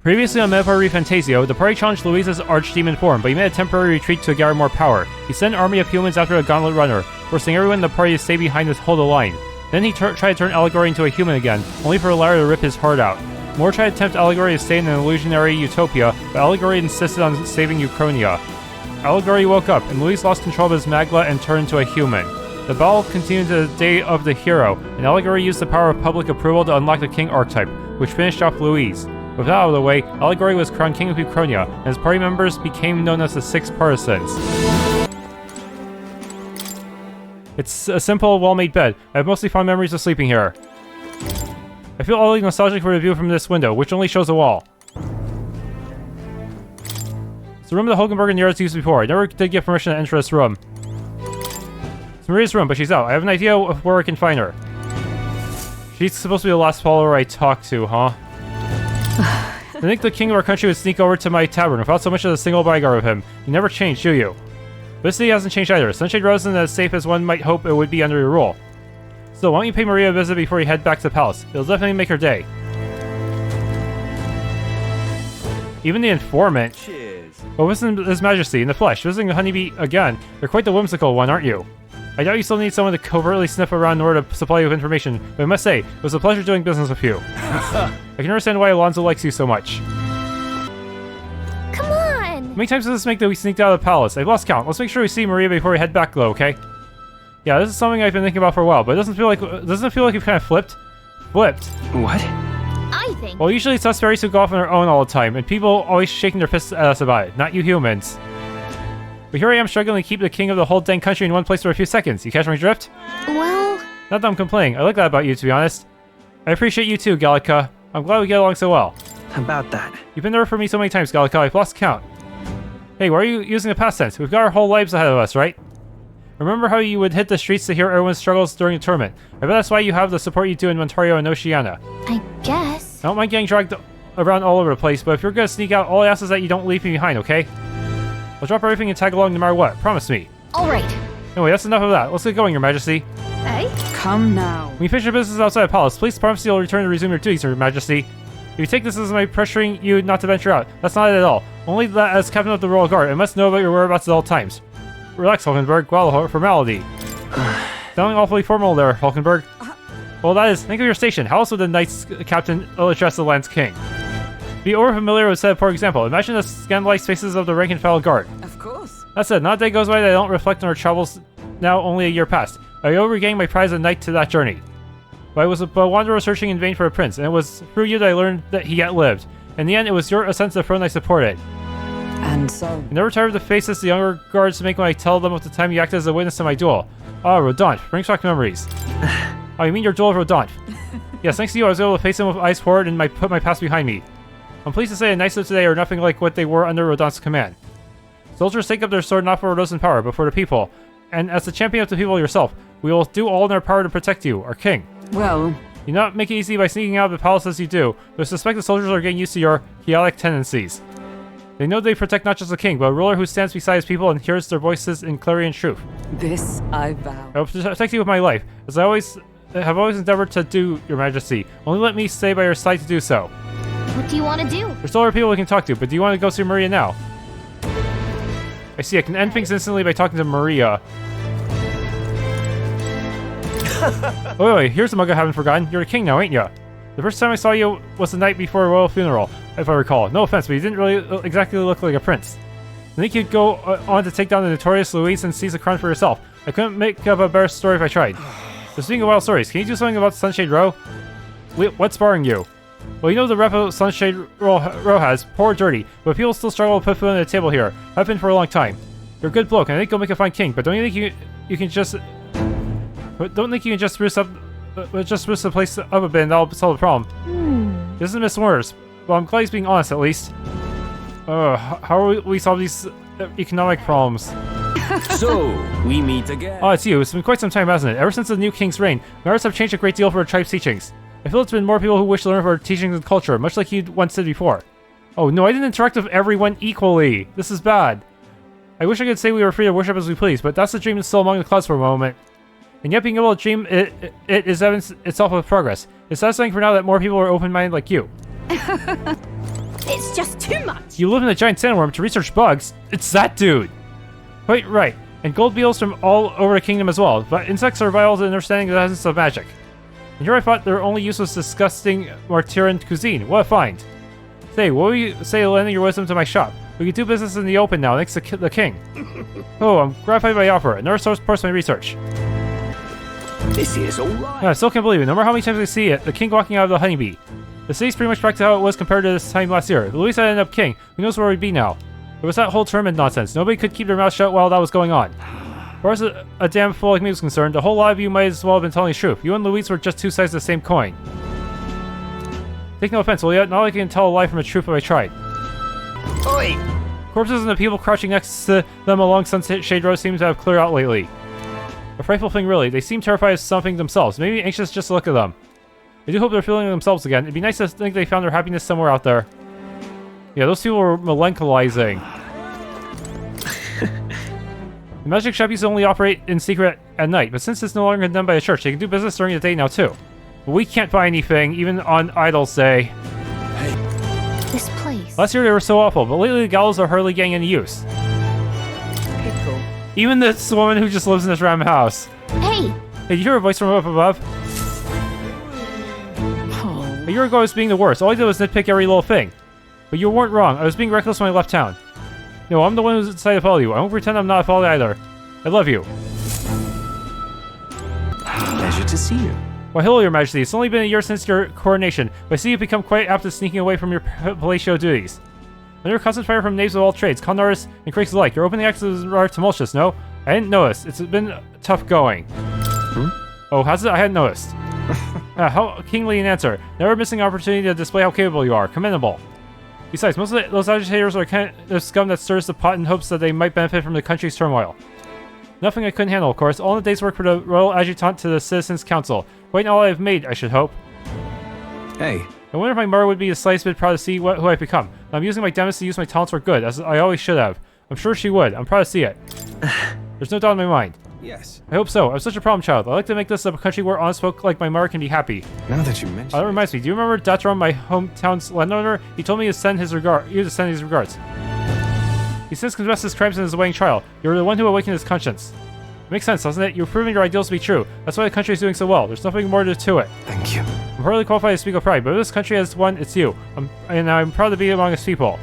Previously on ReFantazio, the party challenged Louis's archdemon form, but he made a temporary retreat to gather more power. He sent an army of humans after a gauntlet runner, forcing everyone in the party to stay behind to hold the line. Then he tried to turn Allegory into a human again, only for the latter to rip his heart out. More tried to tempt Allegory to stay in an illusionary utopia, but Allegory insisted on saving Euchronia. Allegory woke up, and Louis lost control of his magla and turned into a human. The battle continued to the day of the hero, and Allegory used the power of public approval to unlock the king archetype, which finished off Louis. With that out of the way, Allegory was crowned King of Euchronia, and his party members became known as the Six Partisans. It's a simple, well-made bed. I have mostly fond memories of sleeping here. I feel oddly nostalgic for the view from this window, which only shows a wall. It's the room that Hulkenberg and Neuras used before. I never did get permission to enter this room. It's Maria's room, but she's out. I have an idea of where I can find her. She's supposed to be the last follower I talk to, huh? I think the king of our country would sneak over to my tavern without so much as a single bodyguard of him. You never changed, do you? This city hasn't changed either. Sunshade Road isn't as safe as one might hope it would be under your rule. So why don't you pay Maria a visit before you head back to the palace? It'll definitely make her day. Even the informant. Cheers. Well, listen, His Majesty, in the flesh, visiting the honeybee again. You're quite the whimsical one, aren't you? I doubt you still need someone to covertly sniff around in order to supply you with information, but I must say, it was a pleasure doing business with you. I can understand why Alonzo likes you so much. Come on! How many times does this make that we sneaked out of the palace? I've lost count. Let's make sure we see Maria before we head back, though, okay? Yeah, this is something I've been thinking about for a while, but doesn't it feel like you've kind of flipped? Flipped? What? I think. Well, usually it's us fairies who go off on their own all the time, and people always shaking their fists at us about it, not you humans. But here I am struggling to keep the king of the whole dang country in one place for a few seconds. You catch my drift? Well... Not that I'm complaining. I like that about you, to be honest. I appreciate you too, Gallica. I'm glad we get along so well. About that. You've been there for me so many times, Gallica. I've lost count. Hey, why are you using the past tense? We've got our whole lives ahead of us, right? Remember how you would hit the streets to hear everyone's struggles during the tournament? I bet that's why you have the support you do in Ontario and Oceania. I guess. I don't mind getting dragged around all over the place, but if you're gonna sneak out, all I ask is that you don't leave me behind, okay? I'll drop everything and tag along no matter what. Promise me. Alright. Anyway, that's enough of that. Let's get going, Your Majesty. Hey? Come now. When you finish your business outside the palace, please promise you'll return to resume your duties, Your Majesty. If you take this as my pressuring you not to venture out, that's not it at all. Only that as captain of the Royal Guard, I must know about your whereabouts at all times. Relax, Hulkenberg. Well, formality. Sounding awfully formal there, Hulkenberg. Well, that is, think of your station. How else would the Knights Captain address the land's king? Be overfamiliar with said, for example. Imagine the scandalized faces of the rank and file guard. Of course. That said, not a day goes by that I don't reflect on our travels now only a year past. I owe regaining my prize a knight to that journey. But I was a wanderer searching in vain for a prince, and it was through you that I learned that he yet lived. In the end, it was your ascent to the throne I supported. And so... You never tired of the faces the younger guards make when I tell them of the time you acted as a witness to my duel. Ah, Rodant, brings back memories. Oh, you mean your duel with Rodant? Yes, thanks to you, I was able to face him with eyes forward and put my past behind me. I'm pleased to say the Knights of today are nothing like what they were under Rodant's command. Soldiers take up their sword not for Rodant's power, but for the people. And as the champion of the people yourself, we will do all in our power to protect you, our king. Well... You not make it easy by sneaking out of the palace as you do, but I suspect the soldiers are getting used to your chaotic tendencies. They know they protect not just the king, but a ruler who stands beside his people and hears their voices in clarion truth. This I vow. I will protect you with my life, as I have always endeavored to do, Your Majesty. Only let me stay by your side to do so. What do you want to do? There's still other people we can talk to, but do you want to go see Maria now? I see, I can end things instantly by talking to Maria. wait, here's the mug I haven't forgotten. You're the king now, ain't ya? The first time I saw you was the night before a royal funeral, if I recall. No offense, but you didn't really exactly look like a prince. I think you'd go on to take down the notorious Louis and seize the crown for yourself. I couldn't make up a better story if I tried. So speaking of wild stories, can you do something about Sunshade Row? What's barring you? Well, you know the rep Sunshade Row has, poor dirty, but people still struggle to put food on the table here. Have been for a long time. You're a good bloke, and I think you'll make a fine king, but don't you think you can just... Don't think you can just spruce the place up a bit and that'll solve the problem. This is Miss Neuras. Well, I'm glad he's being honest, at least. How will we solve these economic problems? So, we meet again. Oh, it's you. It's been quite some time, hasn't it? Ever since the new king's reign, Neuras have changed a great deal for our tribe's teachings. I feel it's been more people who wish to learn of our teachings and culture, much like you once did before. Oh no, I didn't interact with everyone equally. This is bad. I wish I could say we were free to worship as we please, but that's the dream that's still among the clouds for a moment. And yet being able to dream it is evidence itself of progress. It's satisfying for now that more people are open-minded like you. It's just too much. You live in a giant sandworm to research bugs? It's that dude! Quite right. And gold beetles from all over the kingdom as well, but insects are vital to understanding the essence of magic. And here I thought their only use was disgusting Martyrian cuisine. What a find. Say, what will you say lending your wisdom to my shop? We can do business in the open now, thanks to the king. Oh, I'm gratified by the offer. Another source parts my research. This is alright. I still can't believe it. No matter how many times I see it, the king walking out of the honeybee. The city's pretty much back to how it was compared to this time last year. If Louis had ended up king, who knows where we'd be now? There was that whole tournament nonsense. Nobody could keep their mouth shut while that was going on. As far as a damn fool like me was concerned, the whole lot of you might as well have been telling the truth. You and Louis were just two sides of the same coin. Take no offense, will you? Not like I can tell a lie from the truth if I tried. Oi! Corpses and the people crouching next to them along Sunset Shade Road seem to have cleared out lately. A frightful thing, really. They seem terrified of something themselves. Maybe anxious just to look at them. I do hope they're feeling themselves again. It'd be nice to think they found their happiness somewhere out there. Yeah, those people were melancholising. The magic shop used to only operate in secret at night, but since it's no longer condemned by the church, they can do business during the day now too. But we can't buy anything, even on Idol's Day. This place. Last year they were so awful, but lately the gallows are hardly getting any use. Pickle. Even this woman who just lives in this random house. Hey, Hey, you hear a voice from up above? Oh. A year ago I was being the worst. All I did was nitpick every little thing. But you weren't wrong. I was being reckless when I left town. No, I'm the one who decided to follow you. I won't pretend I'm not a follower either. I love you. Pleasure to see you. Why, hello, Your Majesty. It's only been a year since your coronation, but I see you've become quite apt at sneaking away from your palatial duties. Under constant fire from knaves of all trades, con artists, and critics alike, your opening acts are tumultuous, no? I didn't notice. It's been tough going. Oh, has it? I hadn't noticed. How kingly an answer. Never missing an opportunity to display how capable you are. Commendable. Besides, most of those agitators are kind of scum that stirs the pot in hopes that they might benefit from the country's turmoil. Nothing I couldn't handle, of course. All in a day's work for the Royal Adjutant to the Citizens' Council. Quite all I've made, I should hope. Hey. I wonder if my mother would be the slightest bit proud to see who I've become. I'm using my demus to use my talents for good, as I always should have. I'm sure she would. I'm proud to see it. There's no doubt in my mind. Yes. I hope so. I'm such a problem child. I like to make this a country where honest folk like my mother can be happy. Now that you mention That reminds me. Do you remember Datron, my hometown's landowner? He told me to send his regards. He since confessed his crimes in his awaiting trial. You're the one who awakened his conscience. It makes sense, doesn't it? You're proving your ideals to be true. That's why the country is doing so well. There's nothing more to it. Thank you. I'm hardly qualified to speak of pride, but if this country has one, it's you. I'm proud to be among its people.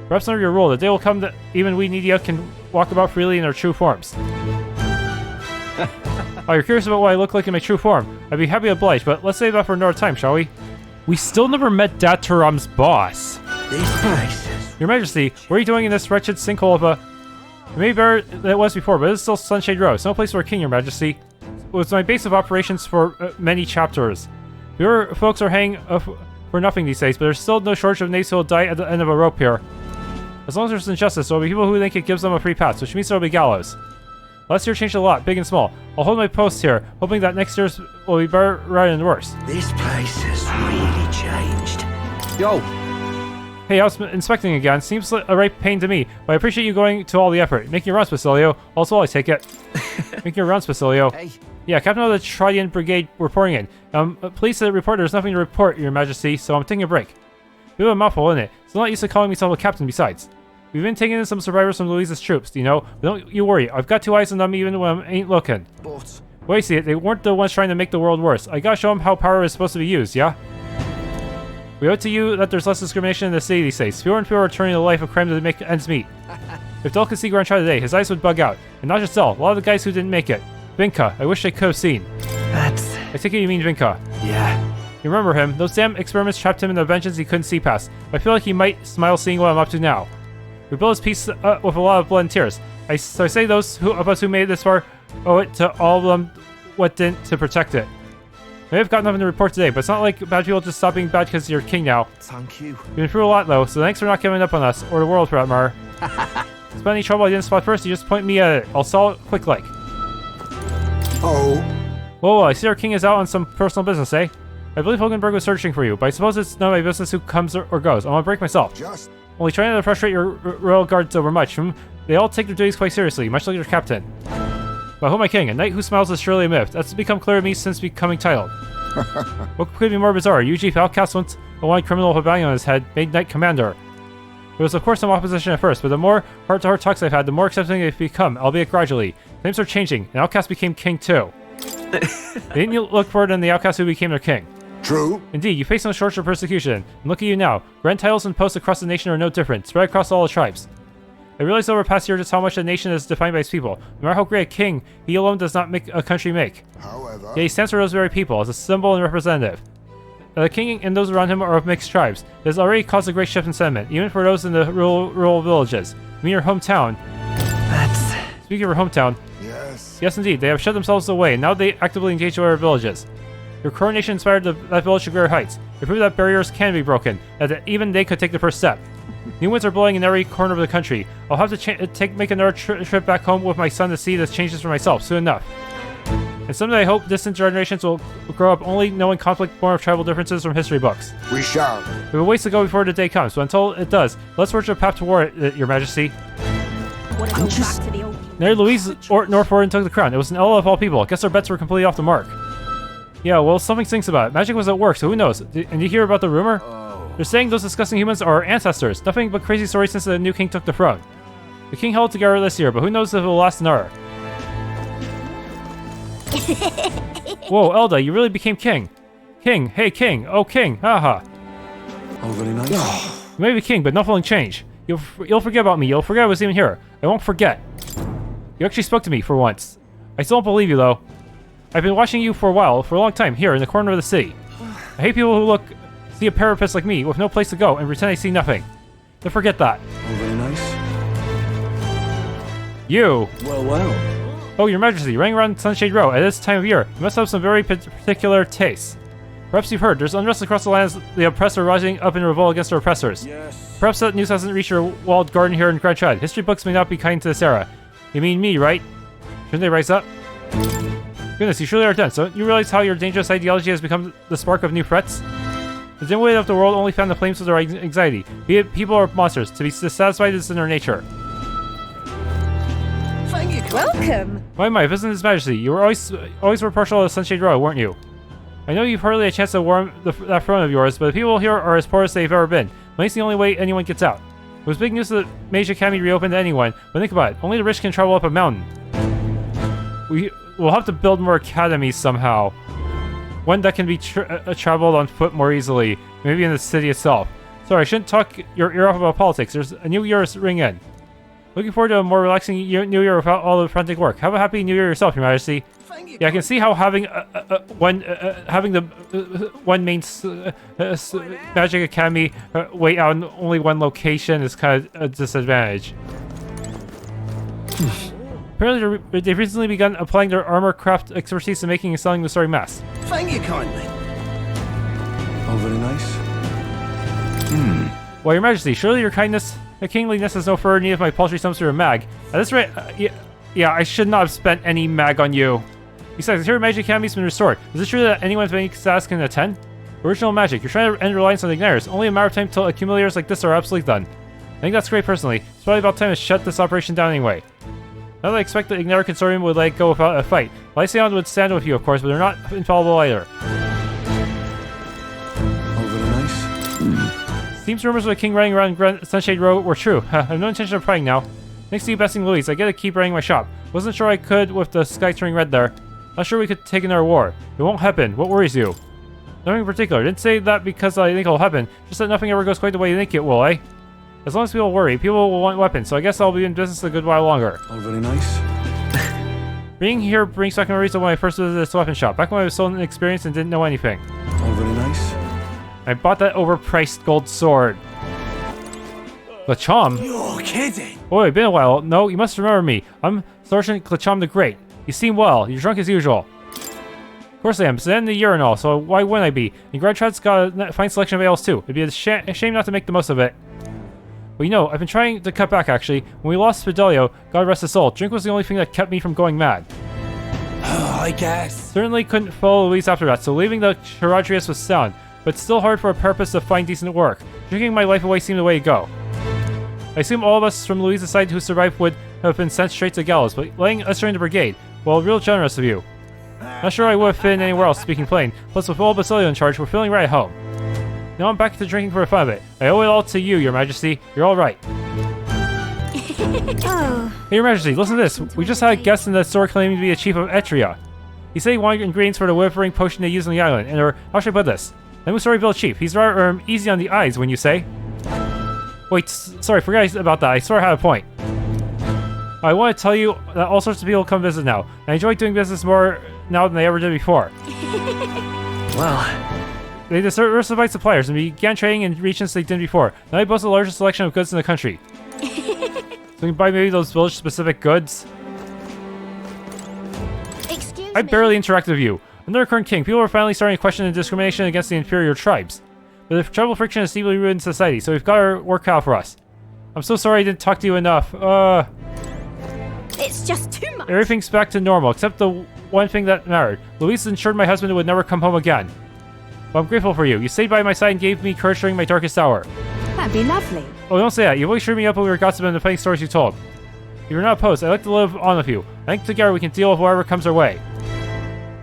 Perhaps under your rule, the day will come that even we needy can walk about freely in our true forms. Oh, you're curious about what I look like in my true form. I'd be happy to oblige, but let's save that for another time, shall we? We still never met Dataram's boss. These places. Your Majesty, what are you doing in this wretched sinkhole of a... It may be better than it was before, but it's still Sunshade Road. It's no place for a king, Your Majesty. It was my base of operations for many chapters. Your folks are hanging for nothing these days, but there's still no shortage of knaves who will die at the end of a rope here. As long as there's injustice, there will be people who think it gives them a free pass, which means there will be gallows. Last year changed a lot, big and small. I'll hold my post here, hoping that next year's will be better rather than worse. This place has really changed. Yo! Hey, I was inspecting again. Seems like a right pain to me, but I appreciate you going to all the effort. Making your rounds, Basilio. Also, I take it. Making your rounds, Basilio. Hey. Yeah, Captain of the Trident Brigade reporting in. Please to report there's nothing to report, Your Majesty, so I'm taking a break. You have a mouthful, isn't it? It's not used to calling myself a captain besides. We've been taking in some survivors from Louise's troops, you know? But don't you worry, I've got 2 eyes on them even when I ain't looking. But... Wait, see it, they weren't the ones trying to make the world worse. I gotta show them how power is supposed to be used, yeah? We owe it to you that there's less discrimination in the city these days. Fewer and fewer are turning to the life of crime to make ends meet. If Del could see Grand Trial today, his eyes would bug out. And not just Del, a lot of the guys who didn't make it. Vinca, I wish they could have seen. That's... I take it you mean Vinca. Yeah. You remember him? Those damn experiments trapped him in dimensions he couldn't see past. But I feel like he might smile seeing what I'm up to now. We built his peace with a lot of blood and tears. So I say those of us who made it this far owe it to all of them what didn't to protect it. Maybe I've got nothing to report today, but it's not like bad people just stop being bad because you're king now. Thank you. You've been through a lot though, so thanks for not giving up on us, or the world for that matter. Spend any trouble I didn't spot first, you just point me at it. I'll solve it quick like. Oh. Whoa, I see our king is out on some personal business, eh? I believe Hulkenberg was searching for you, but I suppose it's none of my business who comes or goes. I'm gonna break myself. Only trying not to frustrate your royal guards overmuch. They all take their duties quite seriously, much like their captain. But who my king? A knight who smiles is surely a myth. That's become clear to me since becoming titled. What could be more bizarre? You chief outcast a one criminal rebellion on his head, made Knight Commander. There was of course some opposition at first, but the more heart-to-heart talks I've had, the more accepting they've become, albeit gradually. Names are changing, and Outcast became king too. They didn't look further than the Outcast who became their king. True. Indeed, you face no shortage of persecution, and look at you now. Grand titles and posts across the nation are no different, spread across all the tribes. I realized over the past year just how much a nation is defined by its people. No matter how great a king, he alone does not make a country make. However, Yet he stands for those very people, as a symbol and representative. The king and those around him are of mixed tribes. It has already caused a great shift in sentiment, even for those in the rural villages. I mean your hometown. Speaking of your hometown, yes. yes indeed, they have shut themselves away, and now they actively engage with our villages. Your coronation inspired that village to greater heights. It proved that barriers can be broken, and that even they could take the first step. New winds are blowing in every corner of the country. I'll have to make another trip back home with my son to see the changes for myself soon enough. And someday I hope distant generations will grow up only knowing conflict born of tribal differences from history books. We shall. We have a ways to go before the day comes, but until it does, let's forge a path toward it, Your Majesty. I'm just... back to the old... Nearly Louise Northford took the crown. It was an Elda of all people. I guess our bets were completely off the mark. Yeah, well, something stinks about it. Magic was at work, so who knows? And you hear about the rumor? They're saying those disgusting humans are our ancestors. Nothing but crazy stories since the new king took the throne. The king held together this year, but who knows if it will last an hour. Whoa, Elda, you really became king. King, hey king, oh king, haha. Oh, very nice. You may be king, but nothing will change. You'll forget about me. You'll forget I was even here. I won't forget. You actually spoke to me for once. I still don't believe you though. I've been watching you for a while, for a long time, here in the corner of the city. I hate people who see a parapet like me with no place to go and pretend I see nothing. Don't forget that. Oh, very nice. You. Well. Oh, Your Majesty, running around Sunshade Row at this time of year, you must have some very particular tastes. Perhaps you've heard, there's unrest across the lands, the oppressed are rising up in revolt against their oppressors. Yes. Perhaps that news hasn't reached your walled garden here in Grand Chad. History books may not be kind to this era. You mean me, right? Shouldn't they rise up? Goodness, you surely are dense. Don't you realize how your dangerous ideology has become the spark of new threats? The dim weight of the world only fan the flames of their anxiety, be it people or monsters. To be dissatisfied is in their nature. Thank you. Welcome. My, visiting His Majesty, you were always were partial to Sunshade Row, weren't you? I know you've hardly a chance to warm that throne of yours, but the people here are as poor as they've ever been. Money's the only way anyone gets out. It was big news that Mage Academy reopened to anyone, but think about it, only the rich can travel up a mountain. We'll have to build more academies somehow. One that can be traveled on foot more easily, maybe in the city itself. Sorry, I shouldn't talk your ear off about politics. There's a new year's ring in. Looking forward to a more relaxing new year without all the frantic work. Have a happy new year yourself, Your Majesty. Yeah, I can see how having the one main Magic Academy wait out in only one location is kind of a disadvantage. Apparently, they've recently begun applying their armor craft expertise to making and selling the story masks. Thank you kindly. Oh, very nice. Well, Your Majesty, surely your kindness and kingliness is no further need of my paltry sums for your mag. At this rate, yeah, I should not have spent any mag on you. Besides, here Magic Academy's been restored. Is it true that anyone of any status can attend? Original magic. You're trying to end reliance on the igniters. Only a matter of time till accumulators like this are absolutely done. I think that's great personally. It's probably about time to shut this operation down anyway. Not that I expect the Igniter Consortium would let go without a fight. Lycion would stand with you, of course, but they're not infallible either. Oh, very nice. Seems rumors of the king running around Sunshade Row were true. I have no intention of prying now. Thanks to you besting Louise, I get to keep running my shop. Wasn't sure I could with the sky turning red there. Not sure we could take another war. It won't happen. What worries you? Nothing in particular. Didn't say that because I think it'll happen. Just that nothing ever goes quite the way you think it will, eh? As long as people worry, people will want weapons, so I guess I'll be in business a good while longer. Oh, very nice. Being here brings back memories of when I first visited this weapon shop, back when I was so inexperienced and didn't know anything. Oh, very nice. I bought that overpriced gold sword. Glacham? You're kidding. Boy, been a while. No, you must remember me. I'm Sergeant Glacham the Great. You seem well. You're drunk as usual. Of course I am. It's the end of the year and all, so why wouldn't I be? And Gradtrad's got a fine selection of ales too. It'd be a shame not to make the most of it. Well, you know, I've been trying to cut back actually. When we lost Fidelio, God rest his soul, drink was the only thing that kept me from going mad. I guess. Certainly couldn't follow Louise after that, so leaving the Charadrius was sound, but still hard for a purpose to find decent work. Drinking my life away seemed the way to go. I assume all of us from Louise's side who survived would have been sent straight to gallows, but letting us join the brigade, well, real generous of you. Not sure I would have fit in anywhere else, speaking plain. Plus, with old Basilio in charge, we're feeling right at home. Now I'm back to drinking for the fun of it. I owe it all to you, Your Majesty. You're all right. Oh. Hey, Your Majesty, listen to this. We just had a guest in the store claiming to be the chief of Etria. He said he wanted ingredients for the whispering potion they use on the island, and how should I put this? I'm sorry, Bill Chief. He's rather easy on the eyes when you say. Wait, sorry, forgot about that. I sort of had a point. I want to tell you that all sorts of people come visit now, and I enjoy doing business more now than they ever did before. Well, They diversified suppliers and began trading in regions they didn't before. Now they boast the largest selection of goods in the country. So we can buy maybe those village-specific goods. Excuse I me. barely interacted with you. Under the current king, people are finally starting to question the discrimination against the inferior tribes. But the tribal friction is deeply rooted in society, so we've got our work cut out for us. I'm so sorry I didn't talk to you enough. It's just too much. Everything's back to normal, except the one thing that mattered. Louise ensured my husband would never come home again. But I'm grateful for you. You stayed by my side and gave me courage during my darkest hour. That'd be lovely. Oh, don't say that. You've always cheered me up when we were gossiping and the funny stories you told. If you're not opposed, I'd like to live on with you. I think together we can deal with whatever comes our way.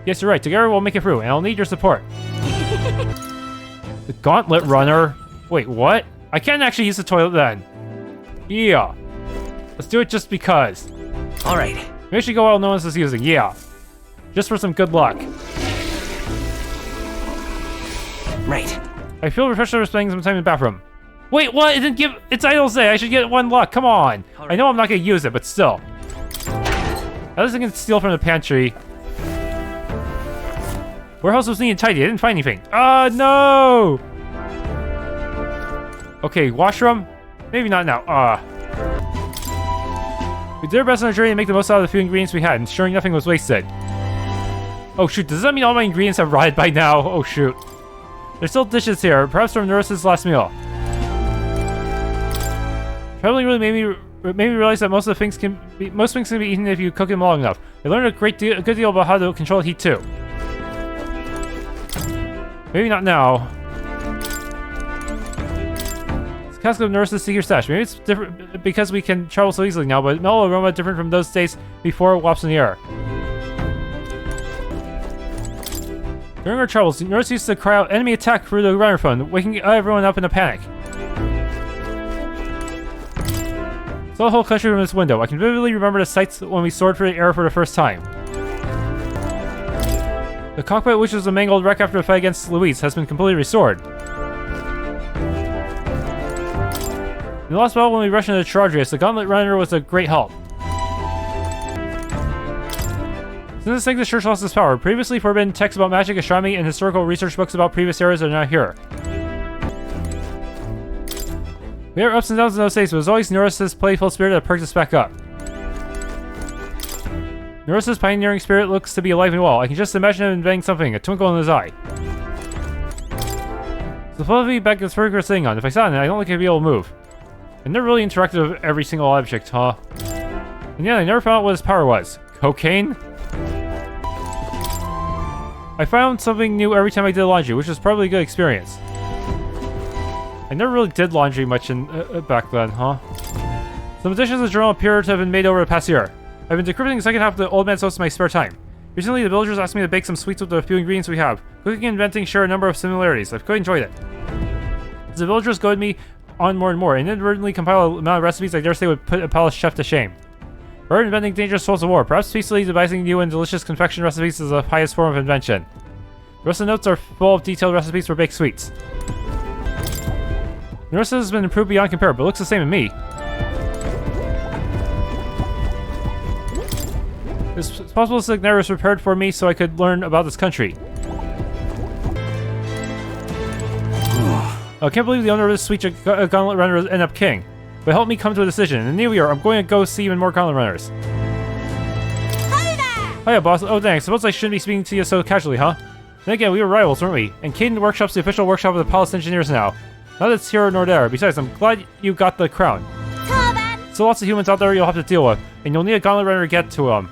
Yes, you're right. Together we'll make it through, and I'll need your support. The Gauntlet Runner? Wait, what? I can't actually use the toilet then. Yeah. Let's do it just because. all right. Maybe I should go out no one's using. Yeah. Just for some good luck. Right. I feel refreshed after spending some time in the bathroom. Wait, what? It didn't give... It's Idol's Day. I should get one luck. Come on. I know I'm not going to use it, but still. At least I can steal from the pantry. Warehouse was neat and tidy. I didn't find anything. No! Okay, washroom? Maybe not now. We did our best on our journey to make the most out of the few ingredients we had, ensuring nothing was wasted. Oh shoot, does that mean all my ingredients have rotted by now? Oh shoot. There's still dishes here, perhaps from Neuras' last meal. Traveling really made me realize that most things can be eaten if you cook them long enough. I learned a good deal about how to control heat too. Maybe not now. It's cask of Neuras' secret stash. Maybe it's different because we can travel so easily now, but mellow aroma different from those days before it wafts in the air. During our travels, Neuras used to cry out enemy attack through the runner phone, waking everyone up in a panic. Saw the whole country from this window. I can vividly remember the sights when we soared through the air for the first time. The cockpit, which was a mangled wreck after the fight against Louise, has been completely restored. In the last battle when we rushed into Chargrius, the Gauntlet Runner was a great help. Since this thing the church lost its power, previously forbidden texts about magic, astronomy, and historical research books about previous eras are now here. We had our ups and downs in those days, but it was always Neuras' playful spirit that perked us back up. Neuras' pioneering spirit looks to be alive and well. I can just imagine him inventing something, a twinkle in his eye. So follow me back to this particular thing on. If I sat on it, I don't think I'd be able to move. I never really interacted with every single object, huh? And yeah, I never found out what his power was. Cocaine? I found something new every time I did laundry, which was probably a good experience. I never really did laundry much in back then, huh? Some additions to the journal appear to have been made over the past year. I've been decrypting the second half of the Old Man's Host in my spare time. Recently, the villagers asked me to bake some sweets with the few ingredients we have. Cooking and inventing share a number of similarities. I've quite enjoyed it. As the villagers goaded me on more and more, and inadvertently compile an amount of recipes I dare say would put a palace chef to shame. Rather than inventing dangerous tools of war, perhaps peacefully devising new and delicious confection recipes is the highest form of invention. The rest of the notes are full of detailed recipes for baked sweets. The rest has been improved beyond compare, but looks the same to me. It's possible this igniter was prepared for me so I could learn about this country. I can't believe the owner of this sweet Gauntlet Runner ended up king. But help me come to a decision. In the new year, I'm going to go see even more Gauntlet Runners. Hi there! Hiya, boss. Oh, dang. Suppose I shouldn't be speaking to you so casually, huh? Then again, we were rivals, weren't we? And Caden Workshop's the official workshop of the Palace Engineers now. Not that it's here nor there. Besides, I'm glad you got the crown. So lots of humans out there you'll have to deal with, and you'll need a Gauntlet Runner to get to them.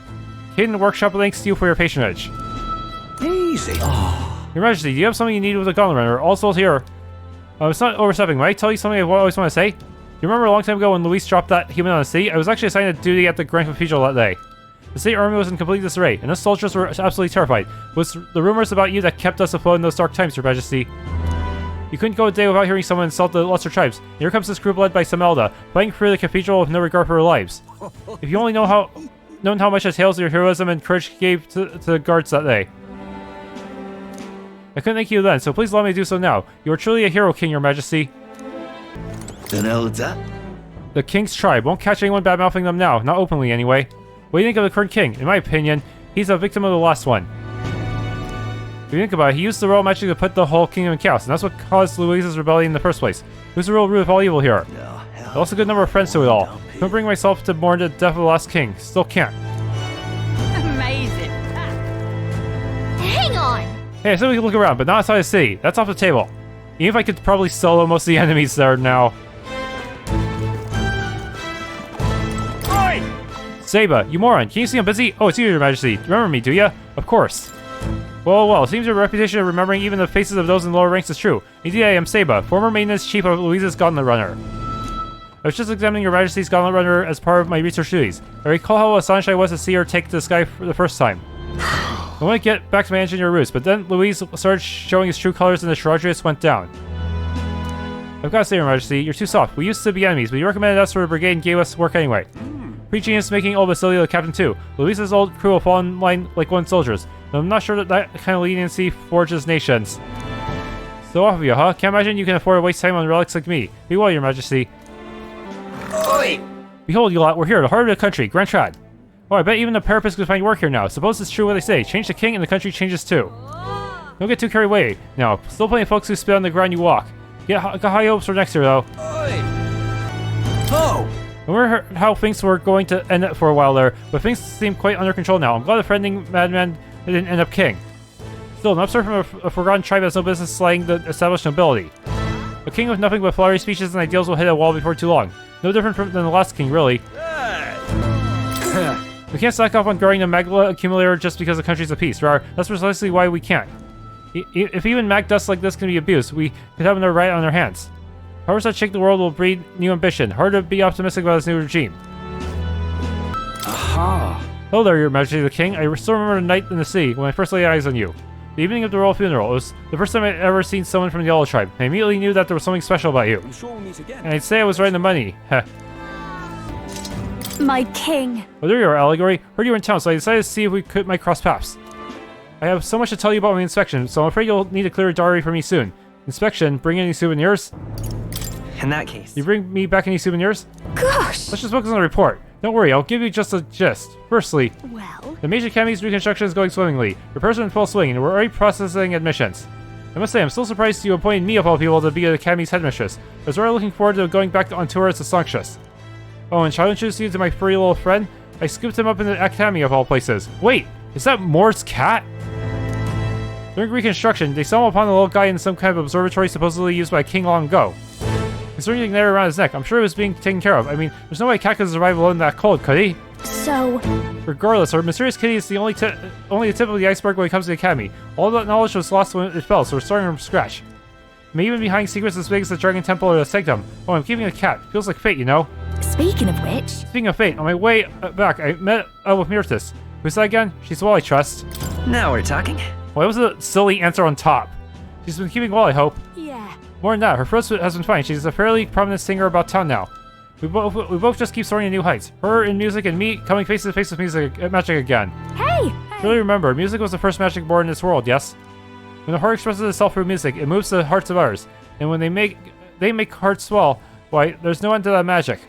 Caden Workshop thanks to you for your patronage. Easy. Your Majesty, do you have something you need with a Gauntlet Runner? All sold here. It's not overstepping. Might I tell you something I always want to say? You remember a long time ago when Luis dropped that human on the sea? I was actually assigned to duty at the Grand Cathedral that day. The state army was in complete disarray, and us soldiers were absolutely terrified. It was the rumors about you that kept us afloat in those dark times, Your Majesty. You couldn't go a day without hearing someone insult the lesser tribes. And here comes this group led by some Elda, fighting through the cathedral with no regard for their lives. If you only known how much the tales of your heroism and courage gave to the guards that day. I couldn't thank you then, so please allow me to do so now. You are truly a hero, King, Your Majesty. An Elda? The King's tribe won't catch anyone bad-mouthing them now, not openly anyway. What do you think of the current king? In my opinion, he's a victim of the last one. If you think about it, he used the royal magic to put the whole kingdom in chaos, and that's what caused Louise's rebellion in the first place. Who's the real root of all evil here? I lost a good number of friends to it all. Couldn't bring myself to mourn the death of the last king. Still can't. Amazing. Hang on. Hey, I said we could look around, but not outside the city. That's off the table. Even if I could probably solo most of the enemies there now. Oi! Seba, you moron. Can you see I'm busy? Oh, it's you, Your Majesty. Remember me, do ya? Of course. Well, seems your reputation of remembering even the faces of those in lower ranks is true. Indeed, I am Seba, former maintenance chief of Louise's Gauntlet Runner. I was just examining Your Majesty's Gauntlet Runner as part of my research duties. I recall how astonished I was to see her take to the sky for the first time. I want to get back to my engineer roots, but then Louise started showing his true colors and the Charadrius went down. I've got to say, Your Majesty, you're too soft. We used to be enemies, but you recommended us for a brigade and gave us work anyway. Pre-genius making old Basilio the captain too. Louise's old crew will fall in line like one soldiers. But I'm not sure that kind of leniency forges nations. So off of you, huh? Can't imagine you can afford to waste time on relics like me. Be well, Your Majesty. Oi! Behold, you lot, we're here, the heart of the country, Grand Trad. Oh, I bet even the Parapets could find work here now. Suppose it's true what they say. Change the king and the country changes too. Don't get too carried away. Now, still plenty of folks who spit on the ground you walk. Got high hopes for next year, though. Oi! Oh! I wonder how things were going to end up for a while there, but things seem quite under control now. I'm glad the friending madman didn't end up king. Still, an upstart from a forgotten tribe has no business slaying the established nobility. A king with nothing but flowery speeches and ideals will hit a wall before too long. No different than the last king, really. We can't slack off on growing the magma accumulator just because the country's at peace. That's precisely why we can't. If even mag dust like this can be abused, we could have another riot on our hands. Powers that shake the world will breed new ambition. Hard to be optimistic about this new regime. Aha! Hello there, Your Majesty the King. I still remember the night in the city when I first laid eyes on you. The evening of the royal funeral. It was the first time I'd ever seen someone from the Elda tribe. I immediately knew that there was something special about you. I'm sure we'll meet again. And I'd say I was right in the money. Heh. My king. Oh, there you are, Allegory. Heard you were in town, so I decided to see if we might cross paths. I have so much to tell you about my inspection, so I'm afraid you'll need to clear a diary for me soon. Inspection? Bring any souvenirs? In that case. You bring me back any souvenirs? Gosh. Let's just focus on the report. Don't worry, I'll give you just a gist. Firstly, Well. the Major Academy's reconstruction is going swimmingly. Repairs are in full swing, and we're already processing admissions. I must say, I'm still surprised you appointed me of all people to be the Academy's headmistress. I was already looking forward to going back on tour as a songstress. Oh, and shall I introduce you to my furry little friend? I scooped him up in the Academy of all places. Wait, is that Moore's cat? During reconstruction, they stumbled upon the little guy in some kind of observatory supposedly used by King long ago. He's anything there around his neck. I'm sure it was being taken care of. I mean, there's no way a cat could survive alone in that cold, could he? So. Regardless, our mysterious kitty is the only the tip of the iceberg when it comes to the Academy. All that knowledge was lost when it fell, so we're starting from scratch. May even be hiding secrets as big as the Dragon Temple or the Sanctum. Oh, I'm keeping a cat. Feels like fate, you know? Speaking of which. Speaking of fate, on my way back, I met with Myrtis. Who's that again? She's well, I trust. Now we're talking. Well, that was a silly answer on top. She's been keeping well, I hope. Yeah. More than that, her throat has been fine. She's a fairly prominent singer about town now. We both just keep soaring to new heights. Her in music and me coming face to face with magic again. Hey! Really remember, music was the first magic born in this world, yes? When the heart expresses itself through music, it moves the hearts of others. And when they make hearts swell, why, there's no end to that magic.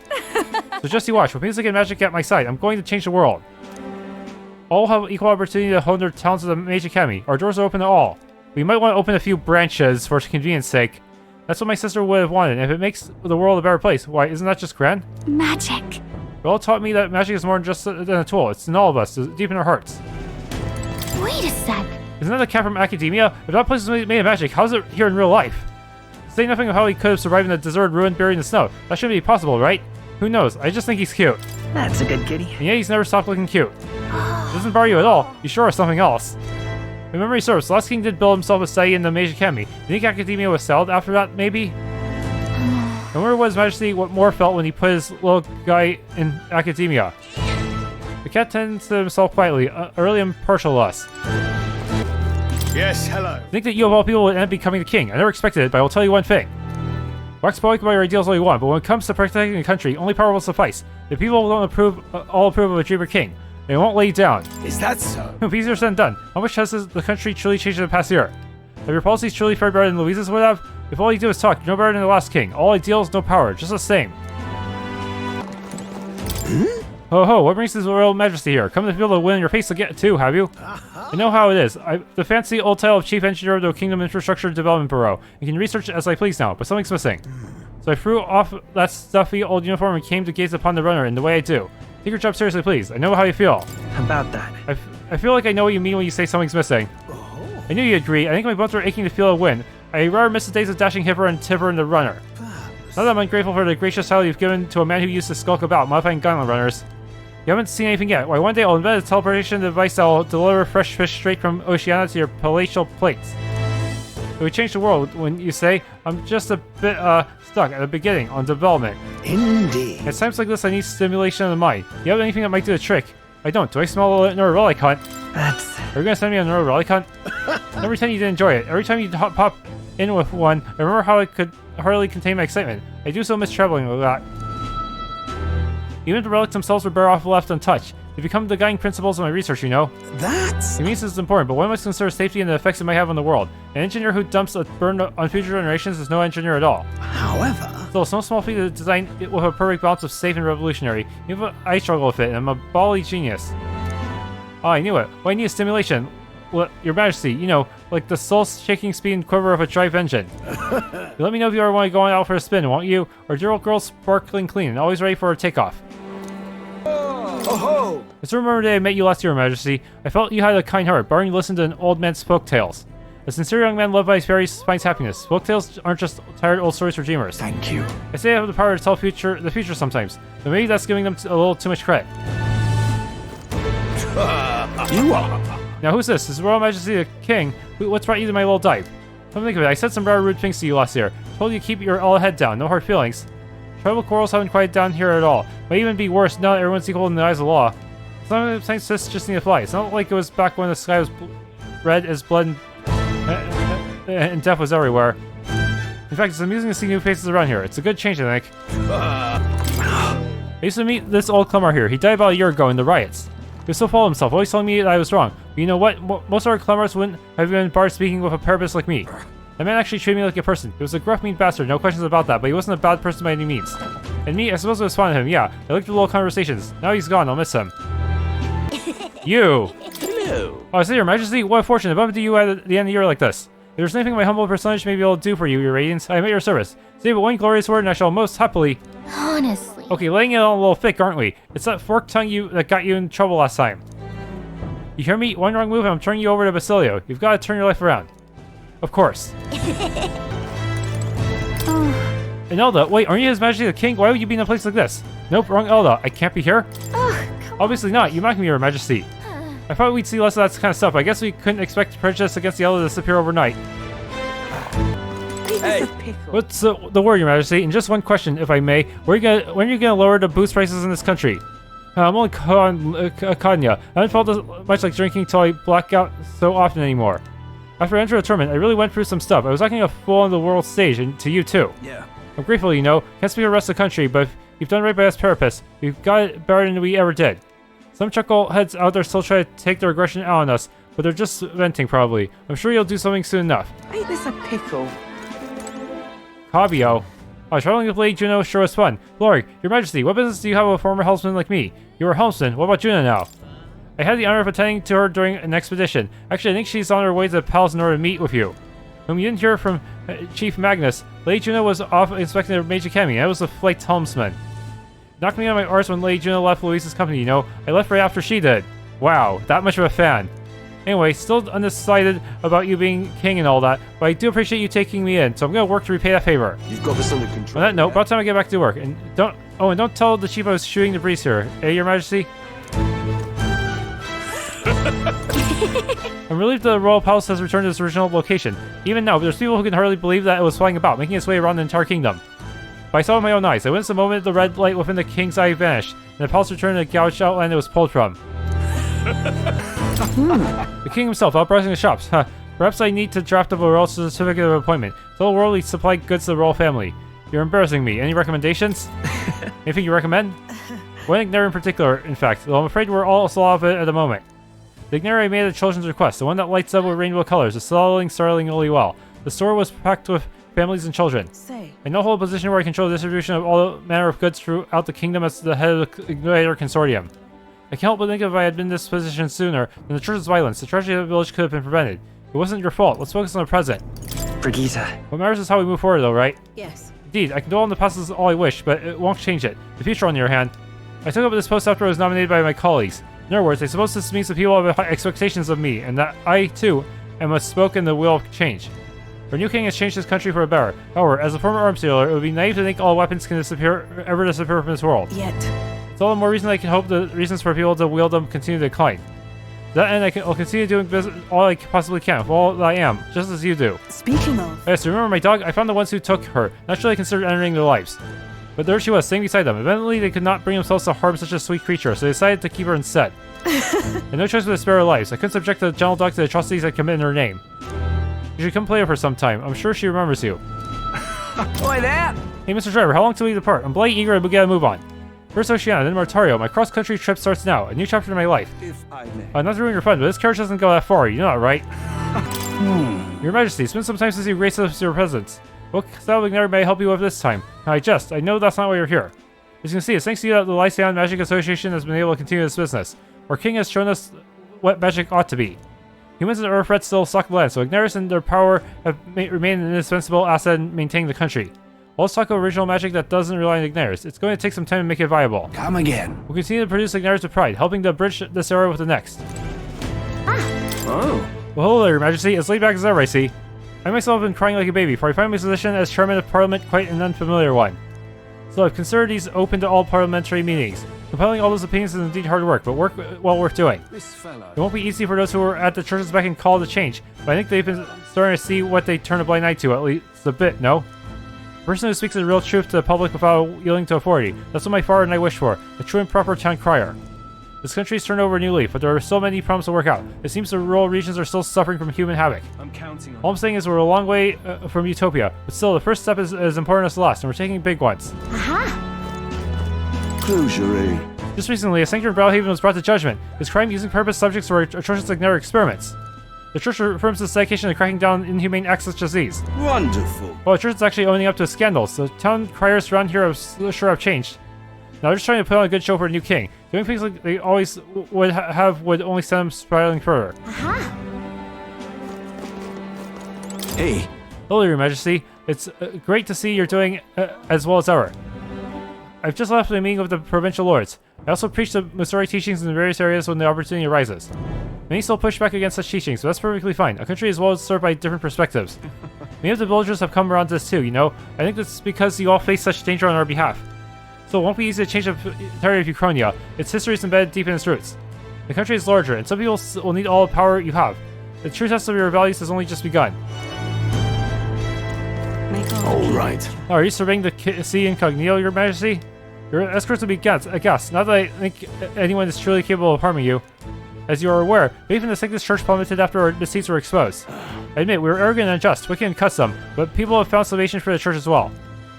So just you watch, with music and magic at my side, I'm going to change the world. All have equal opportunity to hone their talents at the Mage Academy. Our doors are open to all. We might want to open a few branches for convenience sake. That's what my sister would have wanted, and if it makes the world a better place, why, isn't that just grand? Magic. They all taught me that magic is more than just than a tool. It's in all of us, deep in our hearts. Wait a sec. Isn't that the cat from academia? If that place is made of magic, how's it here in real life? Say nothing of how he could have survived in a deserted ruin buried in the snow. That shouldn't be possible, right? Who knows? I just think he's cute. That's a good kitty. And yet he's never stopped looking cute. It doesn't bother you at all. You sure are something else. If memory serves, the last king did build himself a study in the Mage Academy. Do you think academia was settled after that, maybe? I wonder what His Majesty what Moore felt when he put his little guy in academia. The cat tends to himself quietly, early impartial to us. Yes, hello. I think that you of all people would end up becoming the king. I never expected it, but I will tell you one thing. Wax poetic about your ideals all you want, but when it comes to protecting the country, only power will suffice. The people don't all approve of a dreamer king. They won't lay you down. Is that so? Easier said than done. How much has the country truly changed in the past year? Have your policies truly fared better than Louise's would have? If all you do is talk, you're no better than the last king. All ideals, no power, just the same. Ho ho, what brings his royal majesty here? Come to feel the wind in your face again too, have you? I know how it is. The fancy old title of chief engineer of the Kingdom Infrastructure Development Bureau. You can research as I please now, but something's missing. So I threw off that stuffy old uniform and came to gaze upon the runner in the way I do. Take your job seriously, please. I know how you feel. About that. I feel like I know what you mean when you say something's missing. I knew you'd agree. I think my bones were aching to feel a win. I rather miss the days of dashing Hipper and Tipper and the runner. Now that I'm ungrateful for the gracious title you've given to a man who used to skulk about, modifying gunland runners. You haven't seen anything yet. Why, one day I'll invent a teleportation device that will deliver fresh fish straight from Oceania to your palatial plates. It would change the world when you say, I'm just a bit stuck at the beginning on development. Indeed. At times like this, I need stimulation of the mind. You have anything that might do the trick? I don't. Do I smell a Neurorelic hunt? That's... Are you gonna send me a Neurorelic hunt? Every time you did enjoy it. Every time you pop in with one, I remember how I could hardly contain my excitement. I do so miss traveling with that. Even if the relics themselves were better off left untouched. They become the guiding principles of my research, you know. That's... Convenience is important, but one must consider safety and the effects it might have on the world. An engineer who dumps a burden on future generations is no engineer at all. However... Still, it's no small feat to design it with a perfect balance of safe and revolutionary. Even if I struggle with it, and I'm a bally genius. Oh, I knew it. Well, I need a stimulation. Well, Your Majesty, you know, like the soul-shaking speed and quiver of a drive engine. You let me know if you ever want to go out for a spin, won't you? Or dear old girl sparkling clean and always ready for a takeoff. Oh ho! I still remember the day I met you last year, Your Majesty. I felt you had a kind heart, barring you listened to an old man's folk tales. A sincere young man loved by his fairies finds happiness. Folk tales aren't just tired old stories for dreamers. Thank you. I say I have the power to tell the future sometimes, but maybe that's giving them a little too much credit. You are. Now who's this? His Royal Majesty the King. What's brought you to my little dive? Come think of it, I said some rather rude things to you last year. Told you to keep your all head down, no hard feelings. Tribal quarrels haven't quieted down here at all. Might even be worse now that everyone's equal in the eyes of the law. Sometimes this just need to fly. It's not like it was back when the sky was red as blood and death was everywhere. In fact, it's amusing to see new faces around here. It's a good change, I think. I used to meet this old Clemar here. He died about a year ago in the riots. He was so full of himself, always telling me that I was wrong. But you know what? Most of our Clemars wouldn't have been barred speaking with a purpose like me. The man actually treated me like a person. He was a gruff, mean bastard, no questions about that, but he wasn't a bad person by any means. And me, I suppose I was fond of him, yeah. I liked the little conversations. Now he's gone, I'll miss him. You! Hello. Oh, I say, Your Majesty, what a fortune to bump into you at the end of the year like this. If there's anything my humble personage may be able to do for you, Your Radiance, I am at your service. Say but one glorious word and I shall most happily... Honestly. Okay, laying it on a little thick, aren't we? It's that forked tongue that got you in trouble last time. You hear me? One wrong move and I'm turning you over to Basilio. You've got to turn your life around. Of course. And Elda, wait, aren't you His Majesty the King? Why would you be in a place like this? Nope, wrong Elda. I can't be here? Obviously not. You mock me, Your Majesty. I thought we'd see less of that kind of stuff. I guess we couldn't expect prejudice against the Elda to disappear overnight. Hey. Pickle. What's the word, Your Majesty? And just one question, if I may. When are you gonna lower the booze prices in this country? I'm only Kanya. I haven't felt as much like drinking till I black out so often anymore. After I entered a tournament, I really went through some stuff. I was acting a fool on the world stage, and to you too. Yeah. I'm grateful, you know. Can't speak for the rest of the country, but if you've done right by us Parapists. We've got it better than we ever did. Some chuckleheads out there still try to take their aggression out on us, but they're just venting probably. I'm sure you'll do something soon enough. Ain't this a pickle? Cabio. Oh, traveling with Lady Junah sure was fun. Lord, Your Majesty, what business do you have with a former helmsman like me? You were a helmsman. What about Junah now? I had the honor of attending to her during an expedition. Actually, I think she's on her way to the palace in order to meet with you. Whom you didn't hear from Chief Magnus, Lady Junah was off inspecting the Mage Academy. I was the flight helmsman. Knocked me on my arse when Lady Junah left Louise's company, you know. I left right after she did. Wow, that much of a fan. Anyway, still undecided about you being king and all that, but I do appreciate you taking me in, so I'm gonna work to repay that favor. You've got this under control. On that note, about time I get back to work. And don't tell the chief I was shooting the breeze here. Eh, Your Majesty? I'm relieved the royal palace has returned to its original location. Even now, there's people who can hardly believe that it was flying about, making its way around the entire kingdom. But I saw it with my own eyes. I witnessed the moment the red light within the king's eye vanished, and the palace returned to the gouged outline it was pulled from. The king himself, uprising the shops. Huh. Perhaps I need to draft up a royal certificate of appointment. Tell the world we supply goods to the royal family. You're embarrassing me. Any recommendations? Anything you recommend? One Ignare in particular, in fact, though I'm afraid we're all still off it at the moment. The Ignare I made a children's request, the one that lights up with rainbow colors, is selling startlingly well. The store was packed with families and children. Say. I now hold a position where I control the distribution of all manner of goods throughout the kingdom as the head of the Igniter Consortium. I can't help but think if I had been in this position sooner, then the church's violence, the tragedy of the village could have been prevented. It wasn't your fault. Let's focus on the present. Brigitta. What matters is how we move forward, though, right? Yes. Indeed, I can dwell on the past as all I wish, but it won't change it. The future, on the other hand. I took up this post after I was nominated by my colleagues. In other words, I suppose this means that people have high expectations of me, and that I, too, am a spoke in the wheel of change. Our new king has changed his country for the better. However, as a former arms dealer, it would be naive to think all weapons can ever disappear from this world. Yet. It's all the more reason I can hope the reasons for people to wield them continue to decline. To that end, I'll continue doing business all I possibly can with all that I am, just as you do. Speaking of. Yes, remember my dog? I found the ones who took her. Naturally, I considered entering their lives. But there she was, sitting beside them. Evidently, they could not bring themselves to harm such a sweet creature, so they decided to keep her instead. And no choice but to spare her lives. I couldn't subject the gentle dog to the atrocities I commit in her name. You should come play with her sometime. I'm sure she remembers you. Boy, that! Hey, Mr. Driver, how long till we depart? I'm bloody eager to get a move on. First Oceania, then Martario. My cross-country trip starts now. A new chapter in my life. If I may. Not to ruin your fun, but this carriage doesn't go that far. You know that, right? Your Majesty, it's been some time since you graced us with your presence. What style of Igniter may I help you with this time? I know that's not why you're here. As you can see, it's thanks to you that the Lycian Magic Association has been able to continue this business. Our king has shown us what magic ought to be. Humans and Earthret still suck the land, so Igniters and their power have remained an indispensable asset in maintaining the country. Well, let's talk about original magic that doesn't rely on Igniters. It's going to take some time to make it viable. Come again. We'll continue to produce Igniters with pride, helping to bridge this era with the next. Oh. Well, hello there, Your Majesty. As laid back as ever, I see. I myself have been crying like a baby, for I find my position as Chairman of Parliament quite an unfamiliar one. So I've considered these open to all parliamentary meetings. Compiling all those opinions is indeed hard work, but work well worth doing. This fella. It won't be easy for those who are at the church's beck and call to change, but I think they've been starting to see what they turn a blind eye to, at least a bit, no? A person who speaks the real truth to the public without yielding to authority. That's what my father and I wish for, a true and proper town crier. This country's turned over a new leaf, but there are so many problems to work out. It seems the rural regions are still suffering from human havoc. I'm counting on All I'm saying is we're a long way from utopia, but still, the first step is as important as the last, and we're taking big ones. closure. Just recently, a sanctuary in Bellhaven was brought to judgment. His crime using purpose subjects were atrocious Igniter experiments. The church affirms its dedication to cracking down on inhumane acts such as these. Wonderful. Well, the church is actually owning up to scandals. The town criers around here have changed. Now they're just trying to put on a good show for a new king. Doing things like they always would only send them spiraling further. Hey. Hello, Your Majesty. It's great to see you're doing as well as ever. I've just left a meeting with the provincial lords. I also preach the Missouri teachings in various areas when the opportunity arises. Many still push back against such teachings, but that's perfectly fine. A country is well served by different perspectives. Many of the villagers have come around to this too, you know? I think that's because you all face such danger on our behalf. So it won't be easy to change the entirety of Euchronia. Its history is embedded deep in its roots. The country is larger, and some people will need all the power you have. The true test of your values has only just begun. All right. Oh, are you surveying the sea incognito, Your Majesty? Your escorts will be aghast. Not that I think anyone is truly capable of harming you. As you are aware, faith in the Sanctus Church plummeted after our deceits were exposed. I admit, we were arrogant and unjust, wicked and custom, but people have found salvation for the Church as well.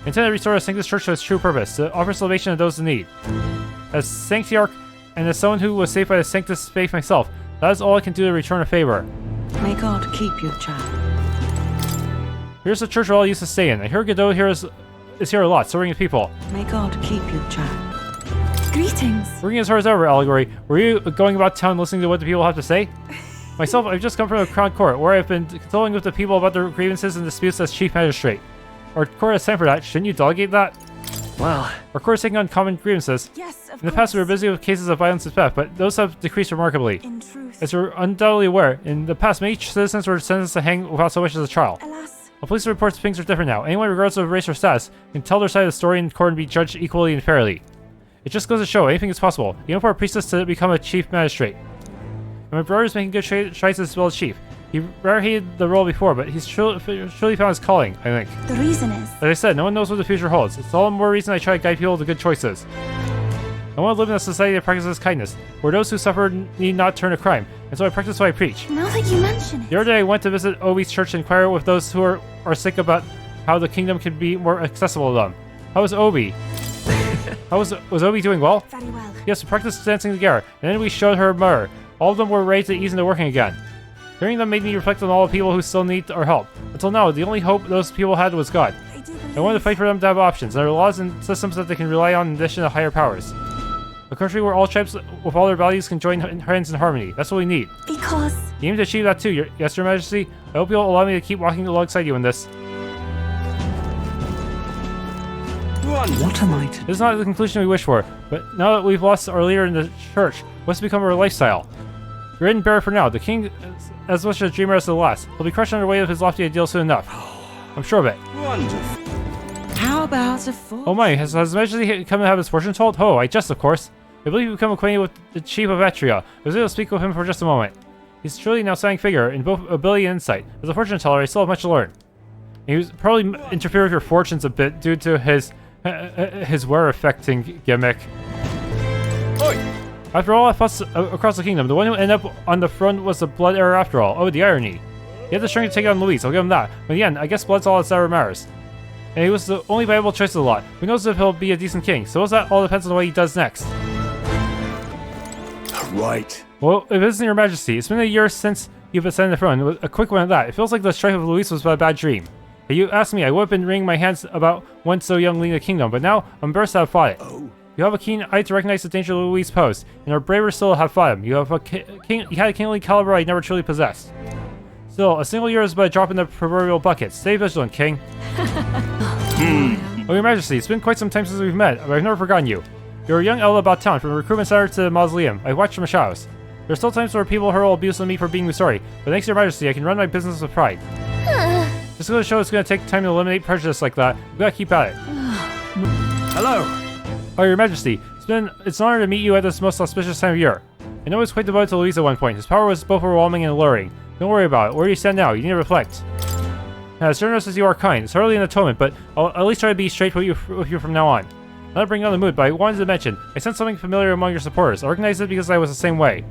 I intend to restore the Sanctus Church to its true purpose, to offer salvation to those in need. As Sanctiarch, and as someone who was saved by the Sanctus faith myself, that is all I can do to return a favor. May God keep you, child. Here's the church we all used to stay in. I hear Godot here is here a lot, serving his people. May God keep you, child. Greetings. Working as hard as ever, Allegory. Were you going about town listening to what the people have to say? Myself, I've just come from the Crown Court, where I've been consulting with the people about their grievances and disputes as Chief Magistrate. Our court has time for that. Shouldn't you delegate that? Well, Our court is taking on common grievances. Yes, of In the past, we were busy with cases of violence and theft, but those have decreased remarkably. In truth. As you're undoubtedly aware, in the past, many citizens were sentenced to hang without so much as a trial. Alas. Well, police reports things are different now. Anyone, regardless of race or status, can tell their side of the story in court and be judged equally and fairly. It just goes to show anything is possible, even for a priestess to become a chief magistrate. And my brother is making good strides as well as chief. He rarely hated the role before, but he's truly found his calling, I think. The reason is. Like I said, no one knows what the future holds. It's all the more reason I try to guide people to good choices. I want to live in a society that practices kindness, where those who suffer need not turn to crime, and so I practice what I preach. Now that you mention it. The other day I went to visit Obi's church and inquire with those who are sick about how the kingdom can be more accessible to them. How was Obi? Was Obi doing well? Very well. Yes, we practiced dancing together, and then we showed her myrrh. All of them were ready to ease into working again. Hearing them made me reflect on all the people who still need our help. Until now, the only hope those people had was God. I wanted to fight for them to have options. There are laws and systems that they can rely on in addition to higher powers. A country where all tribes with all their values can join hands in harmony. That's what we need. Because... You aim to achieve that too, yes, Your Majesty. I hope you'll allow me to keep walking alongside you in this. What am I to do? This is not the conclusion we wish for, but now that we've lost our leader in the church, what's become of our lifestyle? You're in bear for now. The king is as much a dreamer as the last. He'll be crushed under the weight of his lofty ideals soon enough. I'm sure of it. Wonderful. How about a fork? Oh my, has Majesty come to have his fortune told? Oh, I jest, of course. I believe you've become acquainted with the Chief of Etria. I was able to speak with him for just a moment. He's truly an outstanding figure in both ability and insight. As a fortune teller, I still have much to learn. He was probably interfere with your fortunes a bit due to his wear-affecting gimmick. Oi! After all that fuss across the kingdom, the one who ended up on the front was the Blood Heir after all. Oh, the irony. He had the strength to take on Louis, I'll give him that. But in the end, I guess Blood's all that ever matters. And he was the only viable choice of the lot. Who knows if he'll be a decent king, so that all depends on what he does next. Right. Well, if it isn't Your Majesty, it's been a year since you've ascended the throne. A quick one at that. It feels like the strife of Louis was a bad dream. If you asked me, I would have been wringing my hands about one so young leading the kingdom, but now I'm embarrassed to have fought it. Oh. You have a keen eye to recognize the danger Louis posed, and are braver still to have fought him. You have you had a kingly caliber I never truly possessed. Still, a single year is but a drop in the proverbial bucket. Stay vigilant, King. Oh, Your Majesty, it's been quite some time since we've met, but I've never forgotten you. You're a young Elda about town, from the recruitment center to the mausoleum. I've watched from the shadows. There are still times where people hurl abuse on me for being sorry, but thanks to Your Majesty, I can run my business with pride. Just going to show it's going to take time to eliminate prejudice like that. We gotta keep at it. Hello. Oh, Your Majesty, it's an honor to meet you at this most auspicious time of year. I know he was quite devoted to Louise at one point. His power was both overwhelming and alluring. Don't worry about it. Where do you stand now? You need to reflect. As generous as you are kind, it's hardly an atonement, but I'll at least try to be straight with you from now on. Not to bring down the mood, but I wanted to mention, I sensed something familiar among your supporters. I recognized it because I was the same way.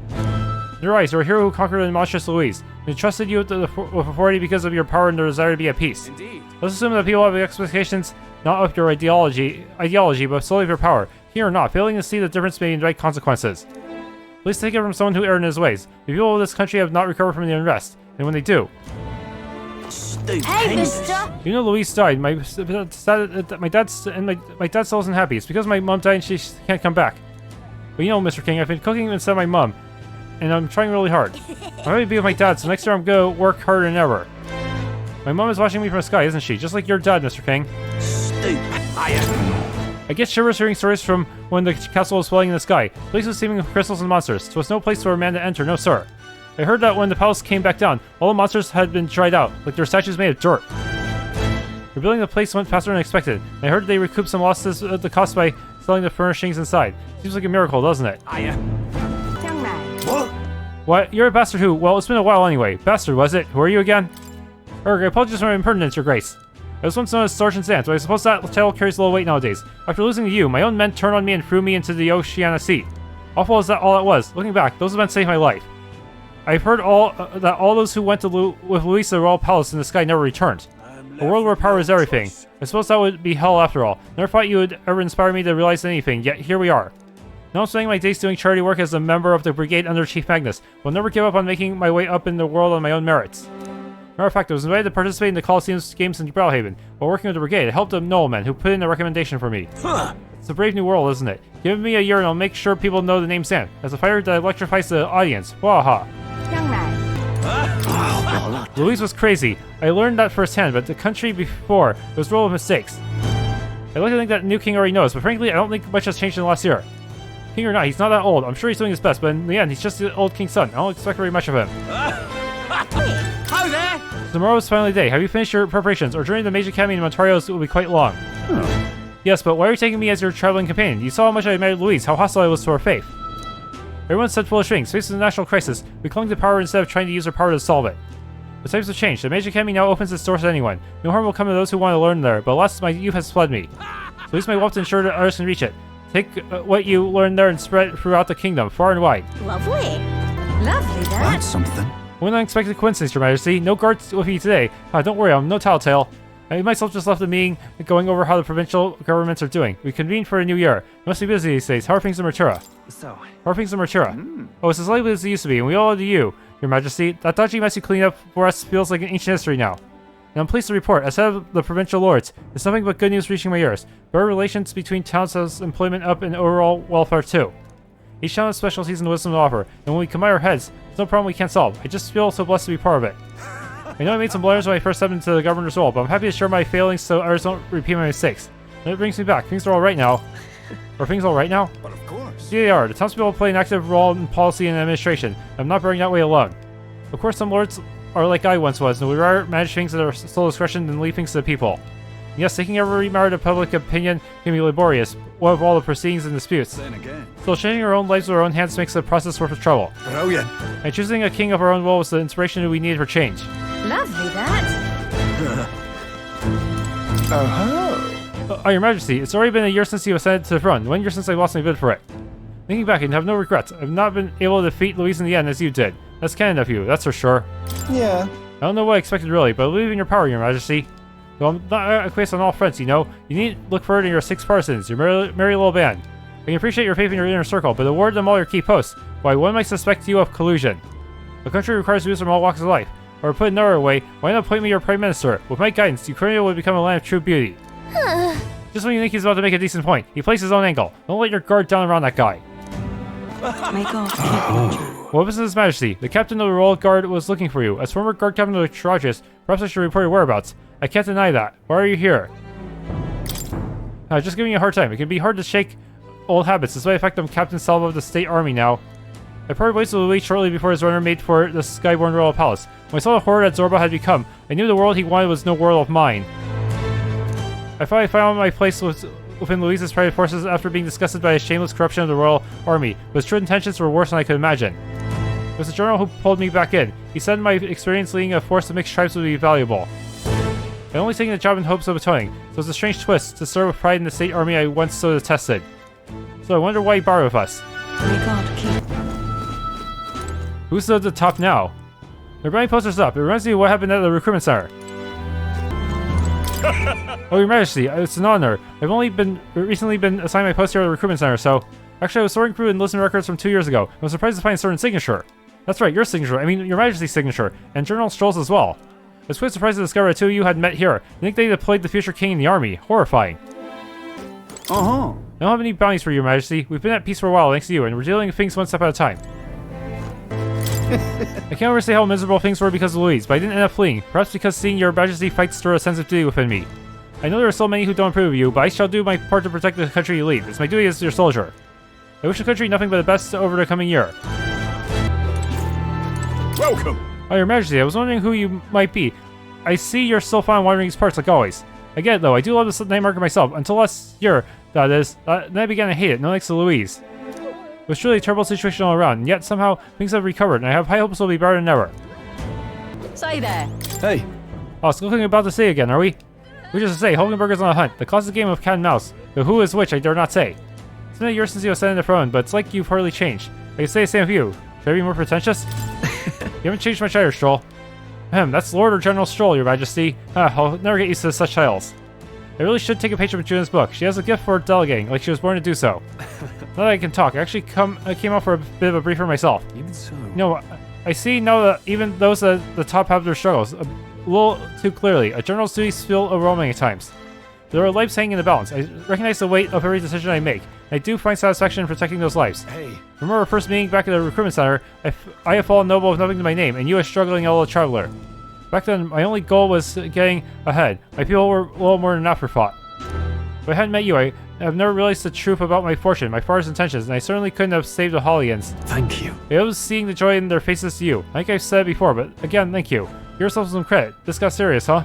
Neuras, you're a hero who conquered the monstrous Louise. We trusted you with authority because of your power and the desire to be at peace. Indeed. Let's assume that people have expectations not of your ideology, but solely of your power. Here or not, failing to see the difference may invite consequences. Please take it from someone who erred in his ways. The people of this country have not recovered from the unrest, and when they do... Hey, mister! You know Louise died. My dad still isn't happy. It's because my mom died and she can't come back. But you know, Mr. King, I've been cooking instead of my mom, and I'm trying really hard. I'm ready to be with my dad, so next year I'm gonna work harder than ever. My mom is watching me from the sky, isn't she? Just like your dad, Mr. King. I get shivers hearing stories from when the castle was swelling in the sky. The place was teeming with crystals and monsters. So it's no place for a man to enter, no sir. I heard that when the palace came back down, all the monsters had been dried out, like their statues made of dirt. Rebuilding the place went faster than expected, and I heard they recouped some losses at the cost by selling the furnishings inside. Seems like a miracle, doesn't it? Young man. What? What? You're a bastard who? Well, it's been a while anyway. Bastard, was it? Who are you again? Erg, I apologize for my impertinence, your grace. I was once known as Sergeant Zant, but I suppose that title carries a little weight nowadays. After losing to you, my own men turned on me and threw me into the Oceania Sea. Awful as that all it was. Looking back, those events saved my life. I've heard that all those who went to with Louis to the Royal Palace in the sky never returned. A world where power is everything. I suppose that would be hell after all. Never thought you would ever inspire me to realize anything, yet here we are. Now I'm spending my days doing charity work as a member of the brigade under Chief Magnus. Will never give up on making my way up in the world on my own merits. Matter of fact, I was invited to participate in the Colosseum's games in Gibralhaven. While working with the brigade, I helped a nobleman who put in a recommendation for me. Huh. It's a brave new world, isn't it? Give me a year and I'll make sure people know the name Sam. As a fighter that electrifies the audience. Waha. Young man. Louise was crazy. I learned that firsthand, but the country before was full of mistakes. I'd like to think that the new king already knows, but frankly, I don't think much has changed in the last year. King or not, he's not that old. I'm sure he's doing his best, but in the end, he's just the old king's son. I don't expect very much of him. How there? Tomorrow is finally day. Have you finished your preparations? Our journey to the Mage Academy in Montario's will be quite long. Yes, but why are you taking me as your traveling companion? You saw how much I admired Louise, how hostile I was to her faith. Everyone said foolish things. Facing the national crisis, we clung to power instead of trying to use our power to solve it. The times have changed. The Mage Academy now opens its doors to anyone. No harm will come to those who want to learn there, but alas, my youth has fled me. So at least my wealth to ensure that others can reach it. Take what you learn there and spread it throughout the kingdom, far and wide. Lovely. Lovely, that. That's something. What an unexpected coincidence, Your Majesty. No guards with me today. Don't worry, I'm no tattletale. I myself just left the meeting going over how the provincial governments are doing. We convened for a new year. You must be busy these days. How are things in Matura? So, How are things in Matura? Oh, it's as lively as it used to be, and we all owe to you, Your Majesty. That dodgy mess you cleaned up for us feels like an ancient history now. And I'm pleased to report, as head of the provincial lords, there's nothing but good news reaching my ears. Better relations between towns has employment up and overall welfare too. Each town has specialties and wisdom to offer, and when we combine our heads, there's no problem we can't solve. I just feel so blessed to be part of it. I know I made some blunders when I first stepped into the governor's role, but I'm happy to share my failings so others don't repeat my mistakes. And it brings me back. Things are all right now. Are things all right now? but of course. Yeah, they are. The townspeople play an active role in policy and administration. I'm not bearing that way alone. Of course, some lords are like I once was, and would rather manage things at their sole discretion than leave things to the people. And yes, taking every matter to public opinion can be laborious, what of all the proceedings and disputes. Then again. Still, changing our own lives with our own hands makes the process worth the trouble. Brilliant. And choosing a king of our own will was the inspiration we needed for change. Lovely, that. Oh, Your Majesty, it's already been a year since you ascended to the throne. 1 year since I lost my bid for it. Thinking back, I have no regrets. I've not been able to defeat Louise in the end as you did. That's canon of you, that's for sure. yeah. I don't know what I expected really, but I believe in your power, Your Majesty. Though I'm not acquiesced on all fronts, you know. You need to look further in your 6 partisans, your merry little band. I can appreciate your faith in your inner circle, but award them all your key posts. Why, one might suspect you of collusion. The country requires views from all walks of life. Or put another way, why not appoint me your Prime Minister? With my guidance, Euchronia would become a land of true beauty. Just when you think he's about to make a decent point, he plays his own angle. Don't let your guard down around that guy. May God keep you. What was His Majesty? The captain of the Royal Guard was looking for you. As former guard captain of the Trajas, perhaps I should report your whereabouts. I can't deny that. Why are you here? Just giving you a hard time. It can be hard to shake old habits, despite the fact I'm Captain Salvo of the State Army now. I parted ways with Louis shortly before his runner made for the Skyborn Royal Palace. When I saw the horror that Zorba had become, I knew the world he wanted was no world of mine. I thought I found my place within Louise's private forces after being disgusted by his shameless corruption of the Royal Army, but his true intentions were worse than I could imagine. It was the general who pulled me back in. He said my experience leading a force of mixed tribes would be valuable. I only taken the job in hopes of atoning, so it's a strange twist to serve with pride in the State Army I once so detested. So I wonder why he barred with us. May God keep. Who's at the top now? They're burning posters up. It reminds me of what happened at the recruitment center. Oh, Your Majesty, it's an honor. I've only recently been assigned my post here at the recruitment center, so... Actually, I was sorting through enlistment records from 2 years ago. I was surprised to find a certain signature. That's right, your signature. I mean, Your Majesty's signature. And General Strohl's as well. I was quite surprised to discover that 2 of you had met here. I think they deployed the future king in the army. Horrifying. I don't have any bounties for you, Your Majesty. We've been at peace for a while, thanks to you, and we're dealing with things one step at a time. I can't overstate how miserable things were because of Louise, but I didn't end up fleeing. Perhaps because seeing Your Majesty fight stirred a sense of duty within me. I know there are so many who don't approve of you, but I shall do my part to protect the country you lead. It's my duty as your soldier. I wish the country nothing but the best over the coming year. Welcome. Oh, Your Majesty, I was wondering who you might be. I see you're still fond of wandering these parts like always. I get it though, I do love this night market myself. Until last year, that is. Then I began to hate it, no thanks to Louise. It was truly a terrible situation all around, and yet somehow things have recovered, and I have high hopes it'll be better than ever. Say there. Hey. Oh, it's looking about to say again, are we? We just to say, Hulkenberg is on a hunt. The classic game of cat and mouse. But who is which, I dare not say. It's been a year since you ascended the throne, but it's like you've hardly changed. I can say the same of you. Should I be more pretentious? You haven't changed much either, Strohl. That's Lord or General Strohl, Your Majesty. I'll never get used to such titles. I really should take a page from Junah's book. She has a gift for delegating, like she was born to do so. Now that I can talk, I actually came out for a bit of a briefer myself. Even so. No, I see now that even those at the top have their struggles a little too clearly. A general's duties feel overwhelming at times. There are lives hanging in the balance. I recognize the weight of every decision I make. I do find satisfaction in protecting those lives. Hey. Remember our first meeting back at the recruitment center? I have fallen noble with nothing to my name, and you a struggling old traveler. Back then, my only goal was getting ahead. My people were a little more than an afterthought. If I hadn't met you, I have never realized the truth about my fortune, my father's intentions, and I certainly couldn't have saved the Hollians. Thank you. I was seeing the joy in their faces to you. Like I've said before, but again, thank you. Give yourself some credit. This got serious, huh?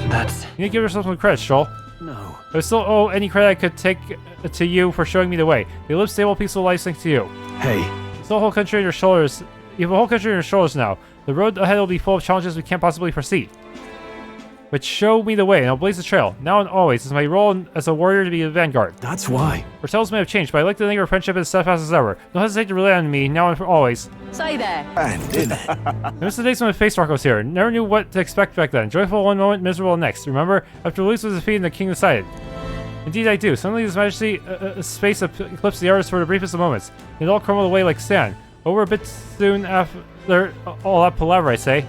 That's... You need to give yourself some credit, Strohl. No. I still owe any credit I could take to you for showing me the way. They live stable, peaceful lives thanks to you. Hey. It's the whole country on your shoulders. You have a whole country on your shoulders now. The road ahead will be full of challenges we can't possibly foresee. but show me the way, and I'll blaze the trail. Now and always, it's my role as a warrior to be the vanguard. That's why. Our styles may have changed, but I like to think our friendship is steadfast as ever. Don't hesitate to rely on me, now and for always. Say there. And dinner. I miss the days when the face rock was here. Never knew what to expect back then. Joyful one moment, miserable next. Remember? After Louis was defeated, the king decided. Indeed I do. Suddenly His Majesty space eclipsed the artist for the briefest of moments. It all crumbled away like sand. But we're a bit soon after all that palaver, I say.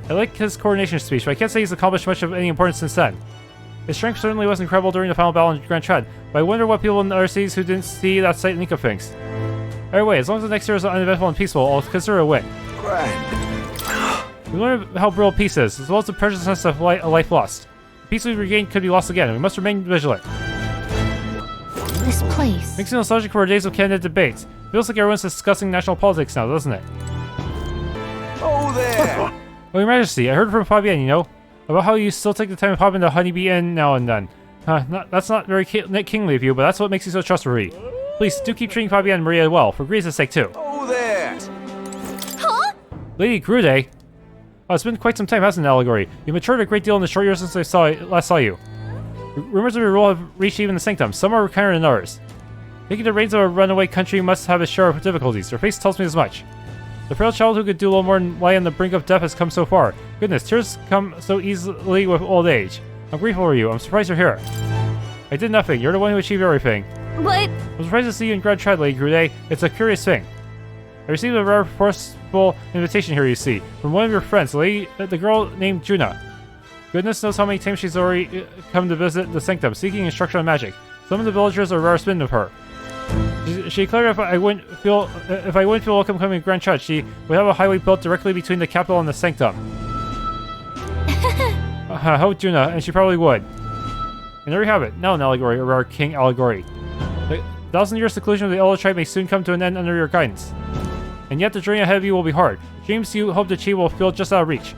I like his coronation speech, but I can't say he's accomplished much of any importance since then. His strength certainly was incredible during the final battle in Grand Tread, but I wonder what people in other cities who didn't see that sight think of things. Either way, as long as the next year is uneventful and peaceful, I'll consider a win. Grand. We learned how brittle peace is, as well as the precious sense of life lost. The peace we regained could be lost again, and we must remain vigilant. This place. Makes me nostalgic for our days of candid debates. Feels like everyone's discussing national politics now, doesn't it? Oh, there. Oh, Your Majesty, I heard from Fabienne, you know, about how you still take the time to pop into Honeybee Inn now and then. That's not very kingly of you, but that's what makes you so trustworthy. Please, do keep treating Fabienne and Maria well, for Greece's sake too. Oh, there. Huh? Lady Grude? Oh, it's been quite some time, hasn't it, Allegory? You matured a great deal in the short years since I last saw you. Rumors of your role have reached even the Sanctum. Some are kinder than others. Taking the reins of a runaway country must have its share of difficulties. Your face tells me as much. The frail child who could do little more than lie on the brink of death has come so far. Goodness, tears come so easily with old age. I'm grateful for you. I'm surprised you're here. I did nothing. You're the one who achieved everything. What? I'm surprised to see you in Grand Tread, Lady Grude. It's a curious thing. I received a rare, forceful invitation here, you see, from one of your friends, the girl named Junah. Goodness knows how many times she's already come to visit the Sanctum, seeking instruction on magic. Some of the villagers are rather smitten of her. She declared if I wouldn't feel welcome coming to Grand Tread, she would have a highway built directly between the capital and the Sanctum. How Junah, and she probably would. And there you have it. Now an allegory, or our King Allegory. The 1,000-year seclusion of the Elda tribe may soon come to an end under your guidance. And yet the journey ahead of you will be hard. The dreams you hope to achieve will feel just out of reach.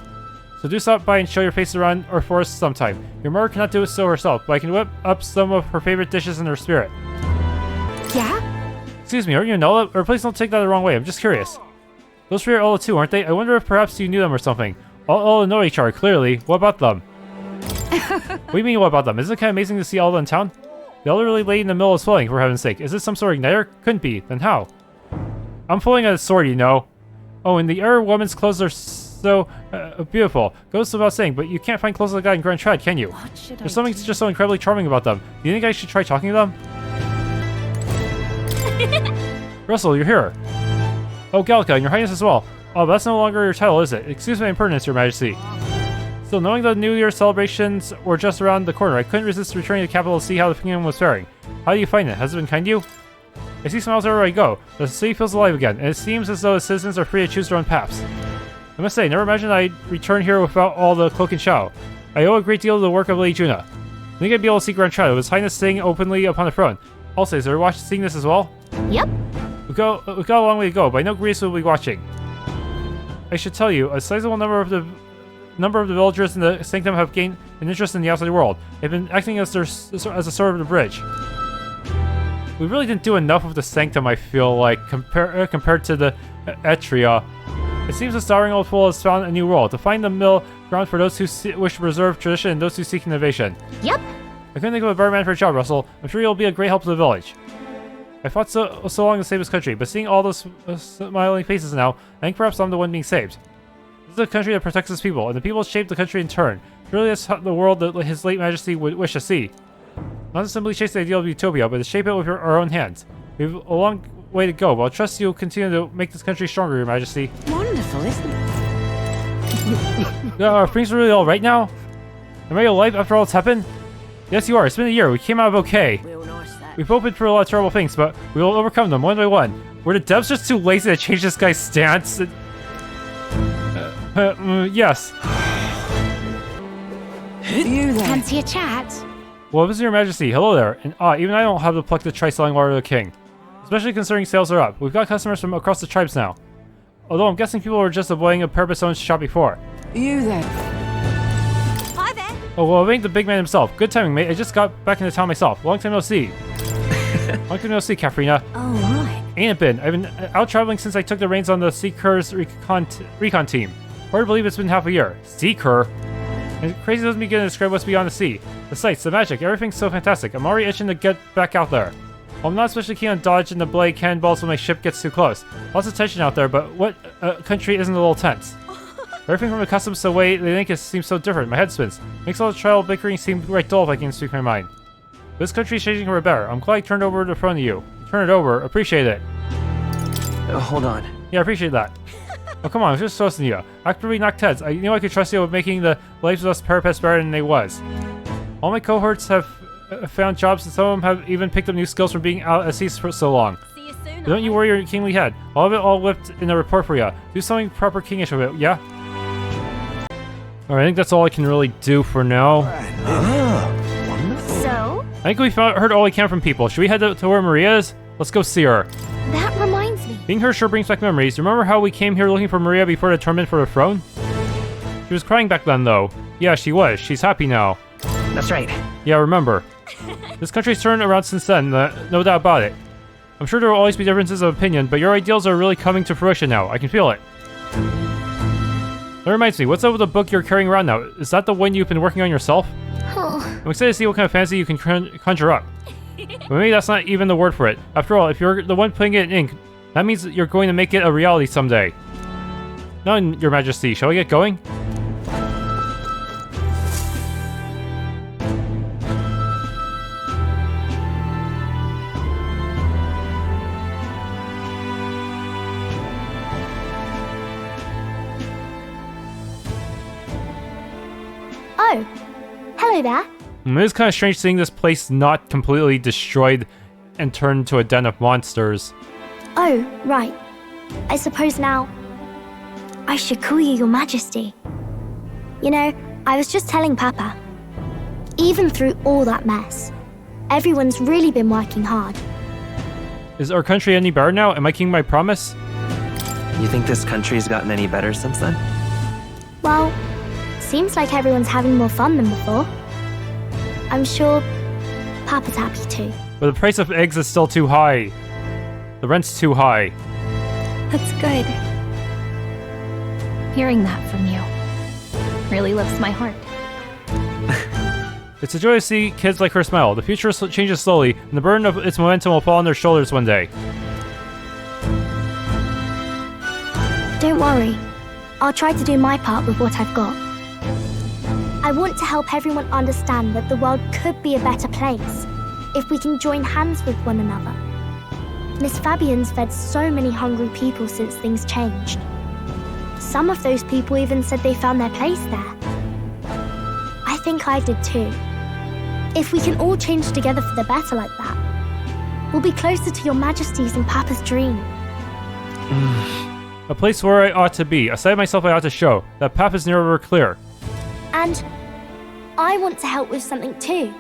So do stop by and show your face around our forest sometime. Your mother cannot do so herself, but I can whip up some of her favorite dishes in her spirit. Yeah? Excuse me, aren't you an Elda? Or please don't take that the wrong way, I'm just curious. Those three are Elda too, aren't they? I wonder if perhaps you knew them or something. All Elda know each other, clearly. What about them? What do you mean, what about them? Isn't it kind of amazing to see Elda in town? The elderly lady in the middle is floating, for heaven's sake. Is this some sort of igniter? Couldn't be. Then how? I'm floating at a sword, you know. Oh, and the Ur woman's clothes are so beautiful. Goes without saying, but you can't find clothes like that in Grand Tread, can you? There's something just so incredibly charming about them. Do you think I should try talking to them? Russell, you're here. Oh, Gallica, and your highness as well. Oh, but that's no longer your title, is it? Excuse my impertinence, your majesty. Still, knowing the New Year celebrations were just around the corner, I couldn't resist returning to the capital to see how the kingdom was faring. How do you find it? Has it been kind to you? I see smiles everywhere I go. The city feels alive again, and it seems as though the citizens are free to choose their own paths. I must say, never imagined I'd return here without all the cloak and shadow. I owe a great deal to the work of Lady Junah. I think I'd be able to see Grand Tread, with His Highness sitting openly upon the throne. Also, is there seeing this as well? Yep. We've got a long way to go, but I know Greece will be watching. I should tell you, a sizable number of the villagers in the Sanctum have gained an interest in the outside world. They've been acting as a sort of the bridge. We really didn't do enough of the Sanctum, I feel like, compared to the Etria. It seems the starring old fool has found a new role, to find the middle ground for those who wish to preserve tradition and those who seek innovation. Yep. I couldn't think of a better man for a job, Russell. I'm sure you'll be a great help to the village. I fought so long to save this country, but seeing all those smiling faces now, I think perhaps I'm the one being saved. This is a country that protects its people, and the people shape the country in turn. Surely that's the world that His late Majesty would wish to see. Not to simply chase the ideal of utopia, but to shape it with our own hands. We have a long way to go, but I'll trust you'll continue to make this country stronger, Your Majesty. Wonderful, isn't it? Are things really alright now? Am I alive after all that's happened? Yes, you are. It's been a year. We came out okay. We've both been through a lot of terrible things, but we will overcome them one by one. Were the devs just too lazy to change this guy's stance? Yes. You there. Fancy a chat? Well, Your Majesty, hello there. And even I don't have the pluck to try selling water to the king. Especially considering sales are up. We've got customers from across the tribes now. Although I'm guessing people were just avoiding a Purpose-owned shop before. You there. Hi there. Oh, well, I ain't the big man himself. Good timing, mate. I just got back into town myself. Long time no see. Long time no see, Catherina. Oh, right. Ain't it been? I've been out traveling since I took the reins on the Seeker's recon team. Hard to believe it's been half a year. Seeker? And crazy doesn't begin to describe what's beyond the sea. The sights, the magic, everything's so fantastic. I'm already itching to get back out there. Well, I'm not especially keen on dodging the blade cannonballs when my ship gets too close. Lots of tension out there, but what country isn't a little tense? Everything from the customs to the way they think seems so different. My head spins. Makes all the trial bickering seem right dull if I can speak my mind. This country's changing for the better. I'm glad I turned over the front of you. Turn it over. Appreciate it. Hold on. Yeah, I appreciate that. Oh, come on, I was just trusting you. After we knocked heads, I knew I could trust you with making the lives of us parapets better than they was. All my cohorts have found jobs, and some of them have even picked up new skills from being out at sea for so long. See you soon. But don't you worry your kingly head. I'll have it all whipped in a report for you. Do something proper kingish with it, yeah? Alright, I think that's all I can really do for now. So, I think we've heard all we can from people. Should we head to where Maria is? Let's go see her. that reminds me. Being her sure brings back memories. Remember how we came here looking for Maria before the tournament for the throne? She was crying back then, though. Yeah, she was. She's happy now. That's right. Yeah, remember. This country's turned around since then, no doubt about it. I'm sure there will always be differences of opinion, but your ideals are really coming to fruition now. I can feel it. That reminds me, what's up with the book you're carrying around now? Is that the one you've been working on yourself? Oh, I'm excited to see what kind of fantasy you can conjure up. But maybe that's not even the word for it. After all, if you're the one putting it in ink, that means that you're going to make it a reality someday. Now, Your Majesty, shall we get going? oh, hello there. It is kind of strange seeing this place not completely destroyed and turned into a den of monsters. Oh, right. I suppose now I should call you Your Majesty. You know, I was just telling Papa. Even through all that mess, everyone's really been working hard. Is our country any better now? Am I keeping my promise? You think this country's gotten any better since then? Well, seems like everyone's having more fun than before. I'm sure Papa's happy too. But the price of eggs is still too high. The rent's too high. That's good. Hearing that from you really lifts my heart. It's a joy to see kids like her smile. The future changes slowly, and the burden of its momentum will fall on their shoulders one day. Don't worry. I'll try to do my part with what I've got. I want to help everyone understand that the world could be a better place if we can join hands with one another. Miss Fabian's fed so many hungry people since things changed. Some of those people even said they found their place there. I think I did too. If we can all change together for the better like that, we'll be closer to Your Majesty's and Papa's dream. A place where I ought to be, a side of myself I ought to show, that path is nearer clear. And I want to help with something too.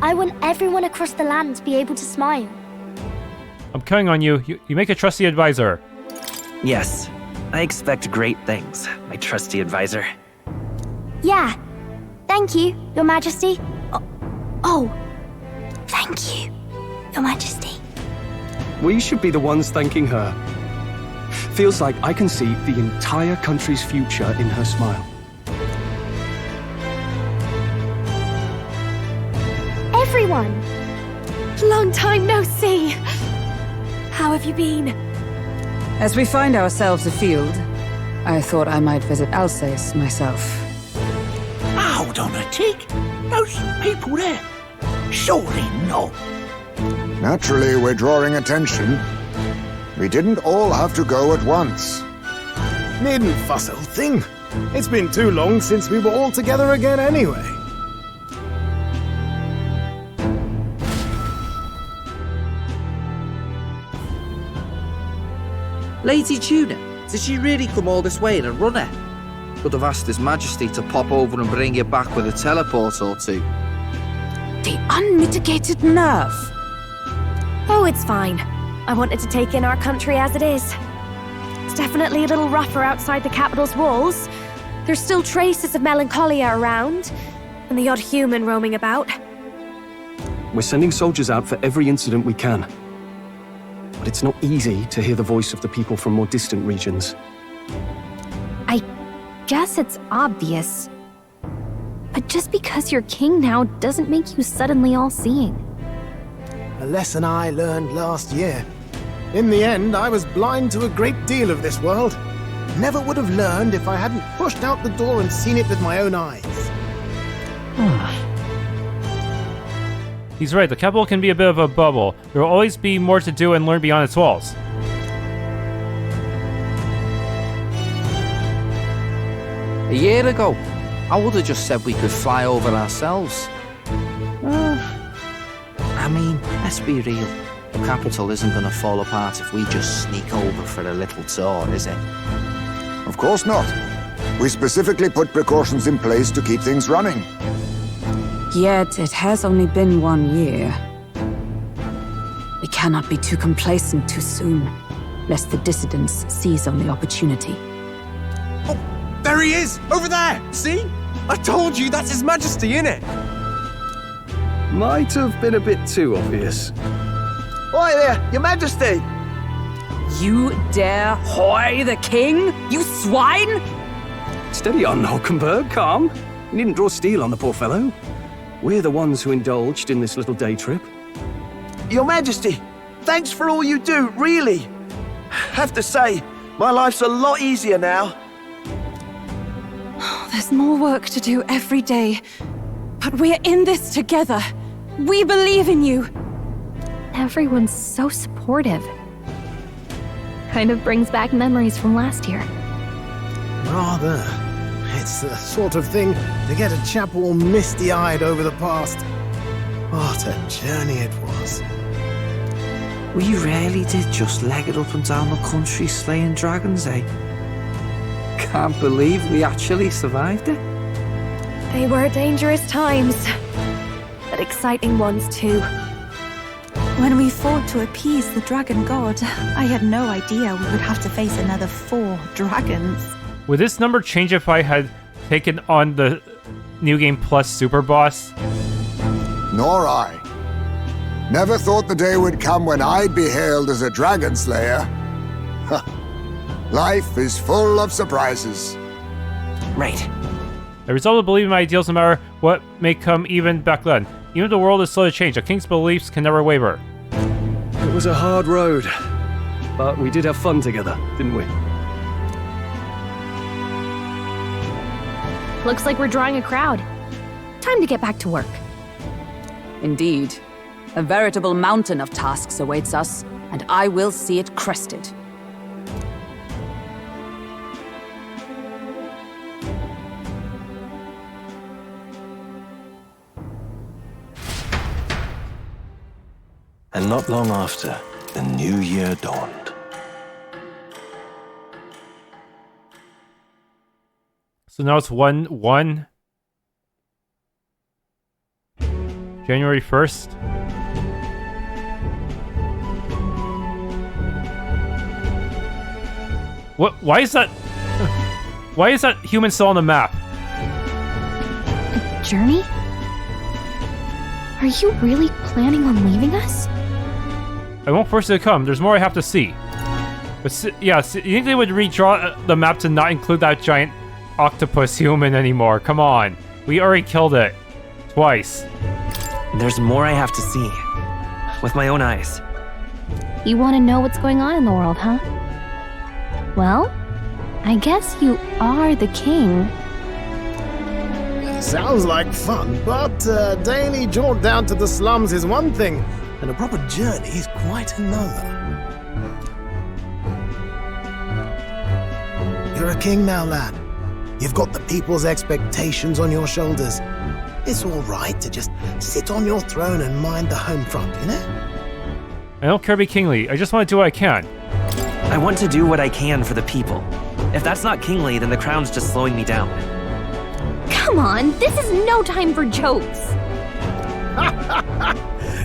I want everyone across the land to be able to smile. I'm counting on you. You make a trusty advisor. Yes. I expect great things, my trusty advisor. Yeah. Thank you, Your Majesty. Oh. Thank you, Your Majesty. We should be the ones thanking her. Feels like I can see the entire country's future in her smile. Everyone! Long time no see! How have you been? As we find ourselves afield, I thought I might visit Alsace myself. Hold on a tick. Those people there. Surely not. Naturally, we're drawing attention. We didn't all have to go at once. Needn't fuss, old thing. It's been too long since we were all together again anyway. Lady Junah, did she really come all this way in a runner? Could have asked His Majesty to pop over and bring you back with a teleport or two. The unmitigated nerve! Oh, it's fine. I wanted to take in our country as it is. It's definitely a little rougher outside the capital's walls. There's still traces of melancholia around, and the odd human roaming about. We're sending soldiers out for every incident we can. But it's not easy to hear the voice of the people from more distant regions. I guess it's obvious. But just because you're king now doesn't make you suddenly all-seeing. A lesson I learned last year. In the end, I was blind to a great deal of this world. Never would have learned if I hadn't pushed out the door and seen it with my own eyes. He's right, the capital can be a bit of a bubble. There will always be more to do and learn beyond its walls. A year ago, I would have just said we could fly over ourselves. I mean, let's be real. The capital isn't going to fall apart if we just sneak over for a little tour, is it? Of course not. We specifically put precautions in place to keep things running. Yet it has only been 1 year. We cannot be too complacent too soon, lest the dissidents seize on the opportunity. Oh, there he is! Over there! See? I told you, that's His Majesty, innit? Might have been a bit too obvious. Oi there, Your Majesty! You dare hoy the king, you swine? Steady on, Hulkenberg, calm. You needn't draw steel on the poor fellow. We're the ones who indulged in this little day trip. Your Majesty, thanks for all you do, really. Have to say, my life's a lot easier now. There's more work to do every day, but we're in this together. We believe in you. Everyone's so supportive. Kind of brings back memories from last year. Rather. It's the sort of thing to get a chap all misty-eyed over the past. What a journey it was. We really did just leg it up and down the country slaying dragons, eh? Can't believe we actually survived it. They were dangerous times, but exciting ones too. When we fought to appease the dragon god, I had no idea we would have to face another 4 dragons. Would this number change if I had taken on the New Game Plus Super Boss? Nor I. Never thought the day would come when I'd be hailed as a dragon slayer. Life is full of surprises. Right. I resolved to believe in my ideals no matter what may come even back then. Even if the world is slow to change, a king's beliefs can never waver. It was a hard road, but we did have fun together, didn't we? Looks like we're drawing a crowd. Time to get back to work. Indeed. A veritable mountain of tasks awaits us, and I will see it crested. And not long after, the new year dawned. So now it's 1/1. January 1st. What? Why is that? Why is that human still on the map? A journey? Are you really planning on leaving us? I won't force you to come. There's more I have to see. But yeah, you think they would redraw the map to not include that giant octopus human anymore? Come on. We already killed it. Twice. There's more I have to see. With my own eyes. You want to know what's going on in the world, huh? Well, I guess you are the king. Sounds like fun, but a daily jaunt down to the slums is one thing, and a proper journey is quite another. You're a king now, lad. You've got the people's expectations on your shoulders. It's all right to just sit on your throne and mind the home front, you know? I don't care to be kingly. I just want to do what I can. I want to do what I can for the people. If that's not kingly, then the crown's just slowing me down. Come on, this is no time for jokes.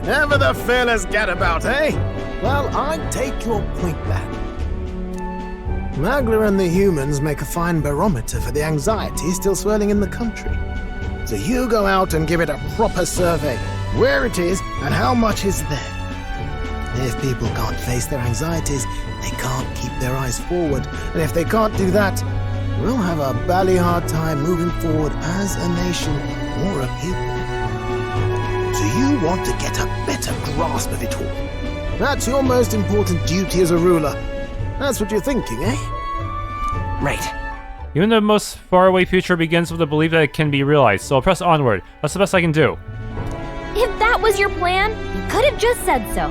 Never the fearless gadabout, eh? Well, I take your point, lad. Magla and the humans make a fine barometer for the anxiety still swirling in the country. So you go out and give it a proper survey. Where it is and how much is there. If people can't face their anxieties, they can't keep their eyes forward. And if they can't do that, we'll have a bally hard time moving forward as a nation or a people? Do you want to get a better grasp of it all? That's your most important duty as a ruler. That's what you're thinking, eh? Right. Even the most faraway future begins with the belief that it can be realized, so I'll press onward. That's the best I can do. If that was your plan, you could have just said so.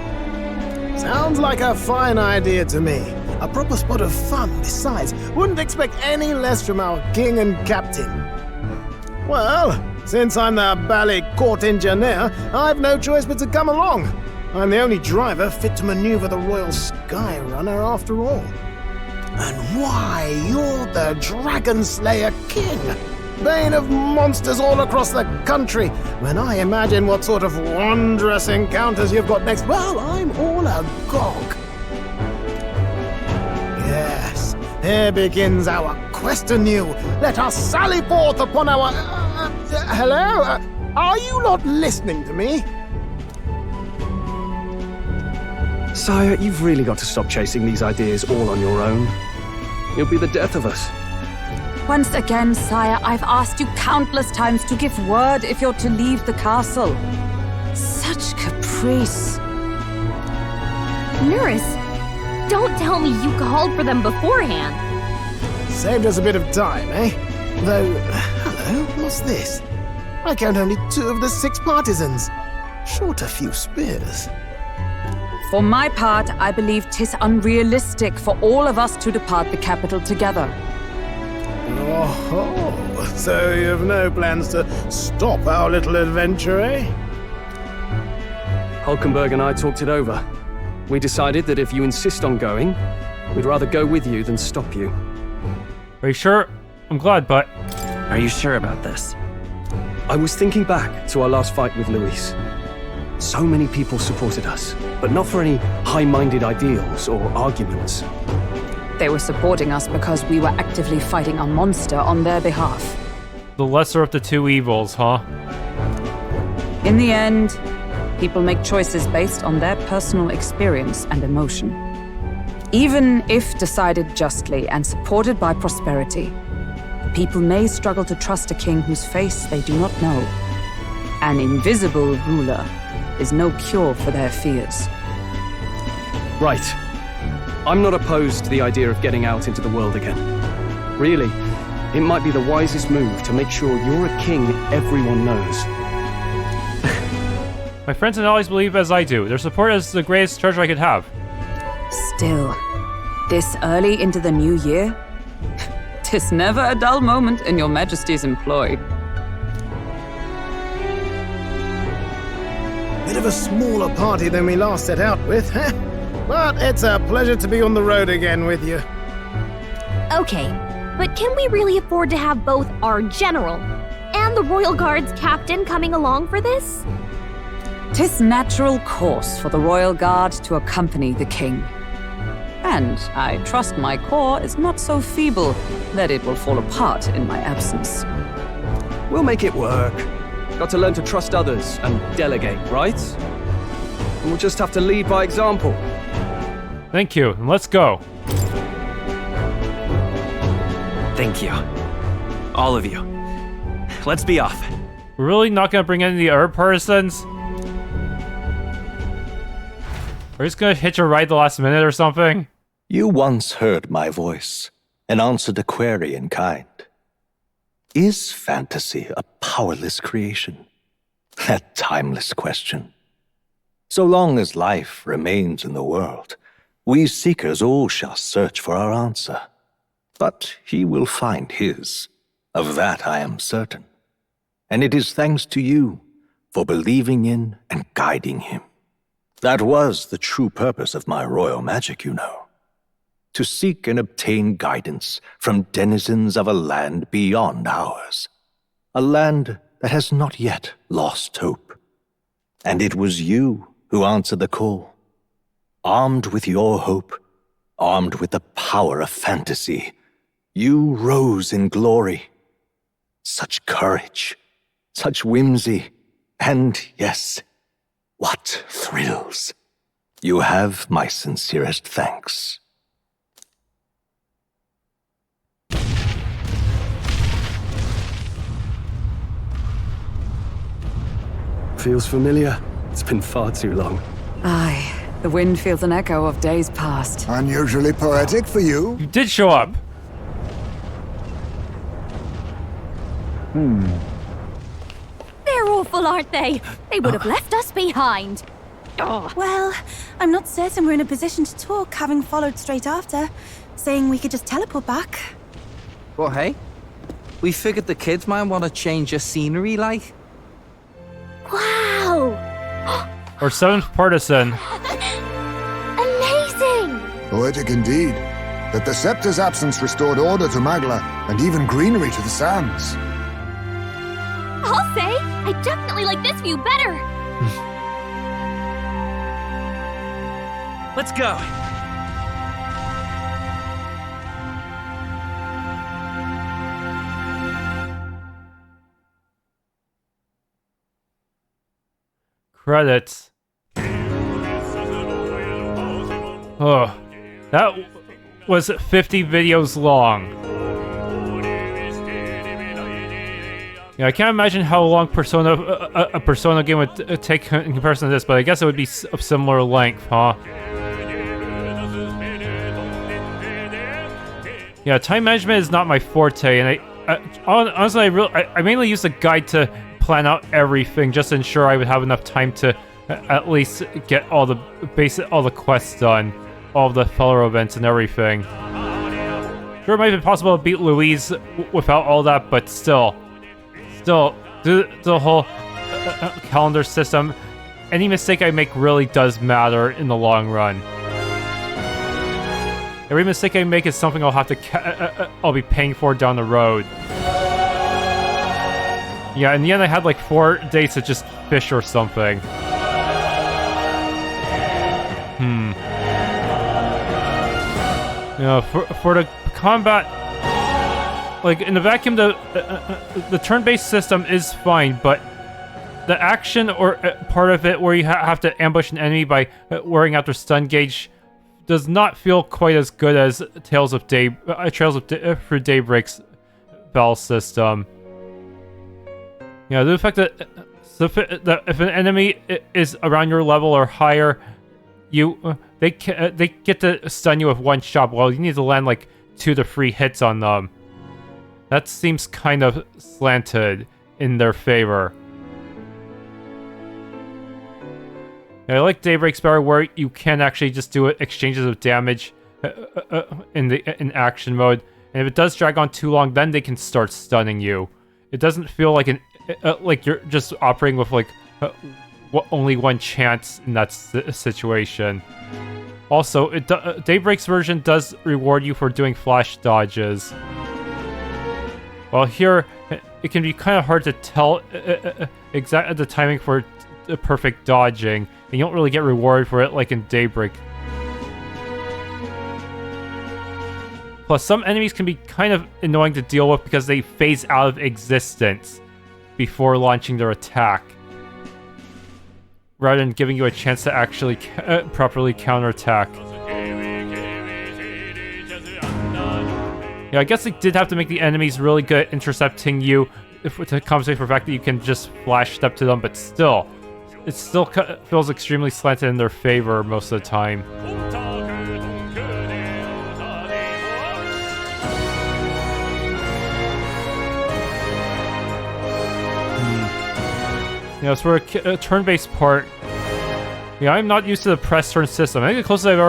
Sounds like a fine idea to me. A proper spot of fun, besides. Wouldn't expect any less from our king and captain. Well, since I'm the ballet court engineer, I've no choice but to come along. I'm the only driver fit to maneuver the Royal Skyrunner after all. And why, you're the Dragon Slayer King, bane of monsters all across the country. When I imagine what sort of wondrous encounters you've got next, well, I'm all agog. Yes, here begins our quest anew. Let us sally forth upon our... hello? Are you not listening to me? Sire, you've really got to stop chasing these ideas all on your own. You'll be the death of us. Once again, sire, I've asked you countless times to give word if you're to leave the castle. Such caprice. Neuras, don't tell me you called for them beforehand. Saved us a bit of time, eh? Though, hello, what's this? I count only 2 of the 6 partisans. Short a few spears. For my part, I believe 'tis unrealistic for all of us to depart the capital together. Oh, so you have no plans to stop our little adventure, eh? Hulkenberg and I talked it over. We decided that if you insist on going, we'd rather go with you than stop you. Are you sure? I'm glad, but... Are you sure about this? I was thinking back to our last fight with Louis. So many people supported us, but not for any high-minded ideals or arguments. They were supporting us because we were actively fighting a monster on their behalf. The lesser of the 2 evils, huh? In the end, people make choices based on their personal experience and emotion. Even if decided justly and supported by prosperity, the people may struggle to trust a king whose face they do not know. An invisible ruler is no cure for their fears. Right. I'm not opposed to the idea of getting out into the world again. Really, it might be the wisest move to make sure you're a king everyone knows. My friends and allies believe as I do. Their support is the greatest treasure I could have. Still, this early into the new year? 'Tis never a dull moment in your majesty's employ. Bit of a smaller party than we last set out with, huh? But it's a pleasure to be on the road again with you. Okay, but can we really afford to have both our general and the Royal Guard's captain coming along for this? 'Tis natural course for the Royal Guard to accompany the king. And I trust my corps is not so feeble that it will fall apart in my absence. We'll make it work. Got to learn to trust others and delegate, right? And we'll just have to lead by example. Thank you, and let's go. Thank you. All of you. Let's be off. We're really not gonna bring any other partisans? We're just gonna hitch a ride at the last minute or something? You once heard my voice and answered a query in kind. Is fantasy a powerless creation? That timeless question. So long as life remains in the world, we seekers all shall search for our answer. But he will find his. Of that I am certain. And it is thanks to you for believing in and guiding him. That was the true purpose of my royal magic, you know. To seek and obtain guidance from denizens of a land beyond ours. A land that has not yet lost hope. And it was you who answered the call. Armed with your hope, armed with the power of fantasy, you rose in glory. Such courage, such whimsy, and yes, what thrills. You have my sincerest thanks. feels familiar. It's been far too long. Aye, the wind feels an echo of days past. Unusually poetic for you. You did show up. They're awful, aren't they? They would have left us behind. Oh. Well, I'm not certain we're in a position to talk, having followed straight after, saying we could just teleport back. Well, hey, we figured the kids might want to change your scenery, like. Wow! Or seventh partisan. Amazing! Poetic indeed. That the scepter's absence restored order to Magla, and even greenery to the sands. I'll say, I definitely like this view better. Let's go. Credits. Oh, that was 50 videos long. Yeah, I can't imagine how long a Persona game would take in comparison to this, but I guess it would be of similar length, huh? Yeah, time management is not my forte, and honestly, I mainly use the guide to plan out everything, just to ensure I would have enough time to at least get all the quests done, all the fellow events and everything. Sure, it might have been possible to beat Louise without all that, but still, the whole calendar system, any mistake I make really does matter in the long run. Every mistake I make is something I'll have to I'll be paying for down the road. Yeah, in the end I had like 4 days to just fish or something. You know, for the combat, like in the vacuum, the turn-based system is fine, but the action or part of it where you have to ambush an enemy by wearing out their stun gauge does not feel quite as good as Trails of Through Daybreak's bell system. You know, the fact that if an enemy is around your level or higher, they get to stun you with one shot. Well, you need to land like 2 to 3 hits on them. That seems kind of slanted in their favor. I like Daybreak's better, where you can actually just do exchanges of damage in action mode, and if it does drag on too long, then they can start stunning you. It doesn't feel like like you're just operating with like only one chance in that situation. Also, Daybreak's version does reward you for doing flash dodges. While here, it can be kind of hard to tell exactly the timing for perfect dodging, and you don't really get rewarded for it like in Daybreak. Plus, some enemies can be kind of annoying to deal with because they phase out of existence before launching their attack, rather than giving you a chance to actually properly counterattack. Yeah, I guess they did have to make the enemies really good at intercepting you to compensate for the fact that you can just flash step to them, but still, it still feels extremely slanted in their favor most of the time. You know, as for a turn-based part, yeah, I'm not used to the press turn system. I think the closest I've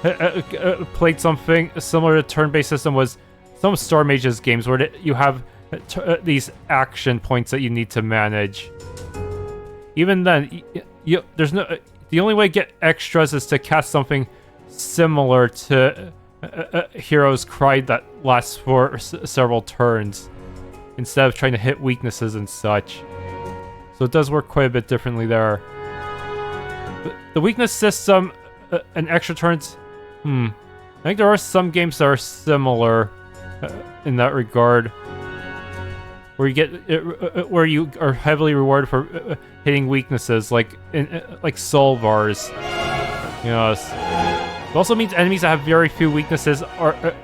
ever played something similar to turn-based system was some Star Mage's games, where you have these action points that you need to manage. Even then, there's no. The only way to get extras is to cast something similar to Hero's Cry that lasts for several turns, instead of trying to hit weaknesses and such. So it does work quite a bit differently there. The weakness system and extra turns, I think there are some games that are similar in that regard, where you get where you are heavily rewarded for hitting weaknesses, like Soul Bars. You know, it also means enemies that have very few weaknesses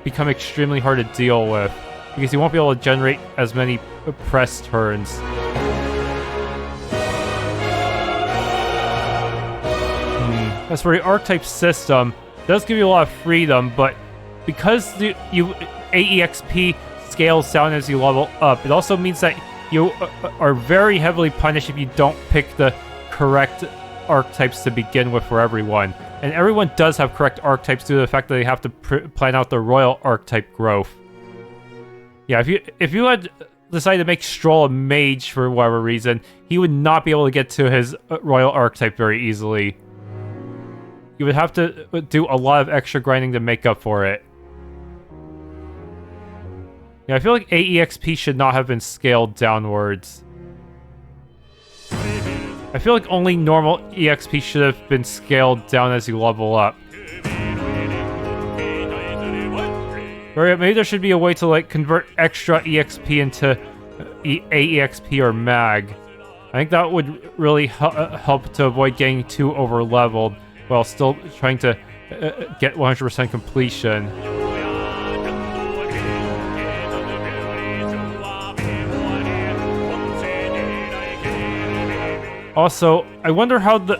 become extremely hard to deal with, because you won't be able to generate as many press turns. As for the archetype system, it does give you a lot of freedom, but because AEXP scales down as you level up, it also means that you are very heavily punished if you don't pick the correct archetypes to begin with for everyone. And everyone does have correct archetypes due to the fact that they have to plan out the royal archetype growth. Yeah, if you had decided to make Strohl a mage for whatever reason, he would not be able to get to his royal archetype very easily. You would have to do a lot of extra grinding to make up for it. Yeah, I feel like AEXP should not have been scaled downwards. I feel like only normal EXP should have been scaled down as you level up. Or maybe there should be a way to like convert extra EXP into AEXP or MAG. I think that would really help to avoid getting too over-leveled while still trying to get 100% completion. Also, I wonder how the...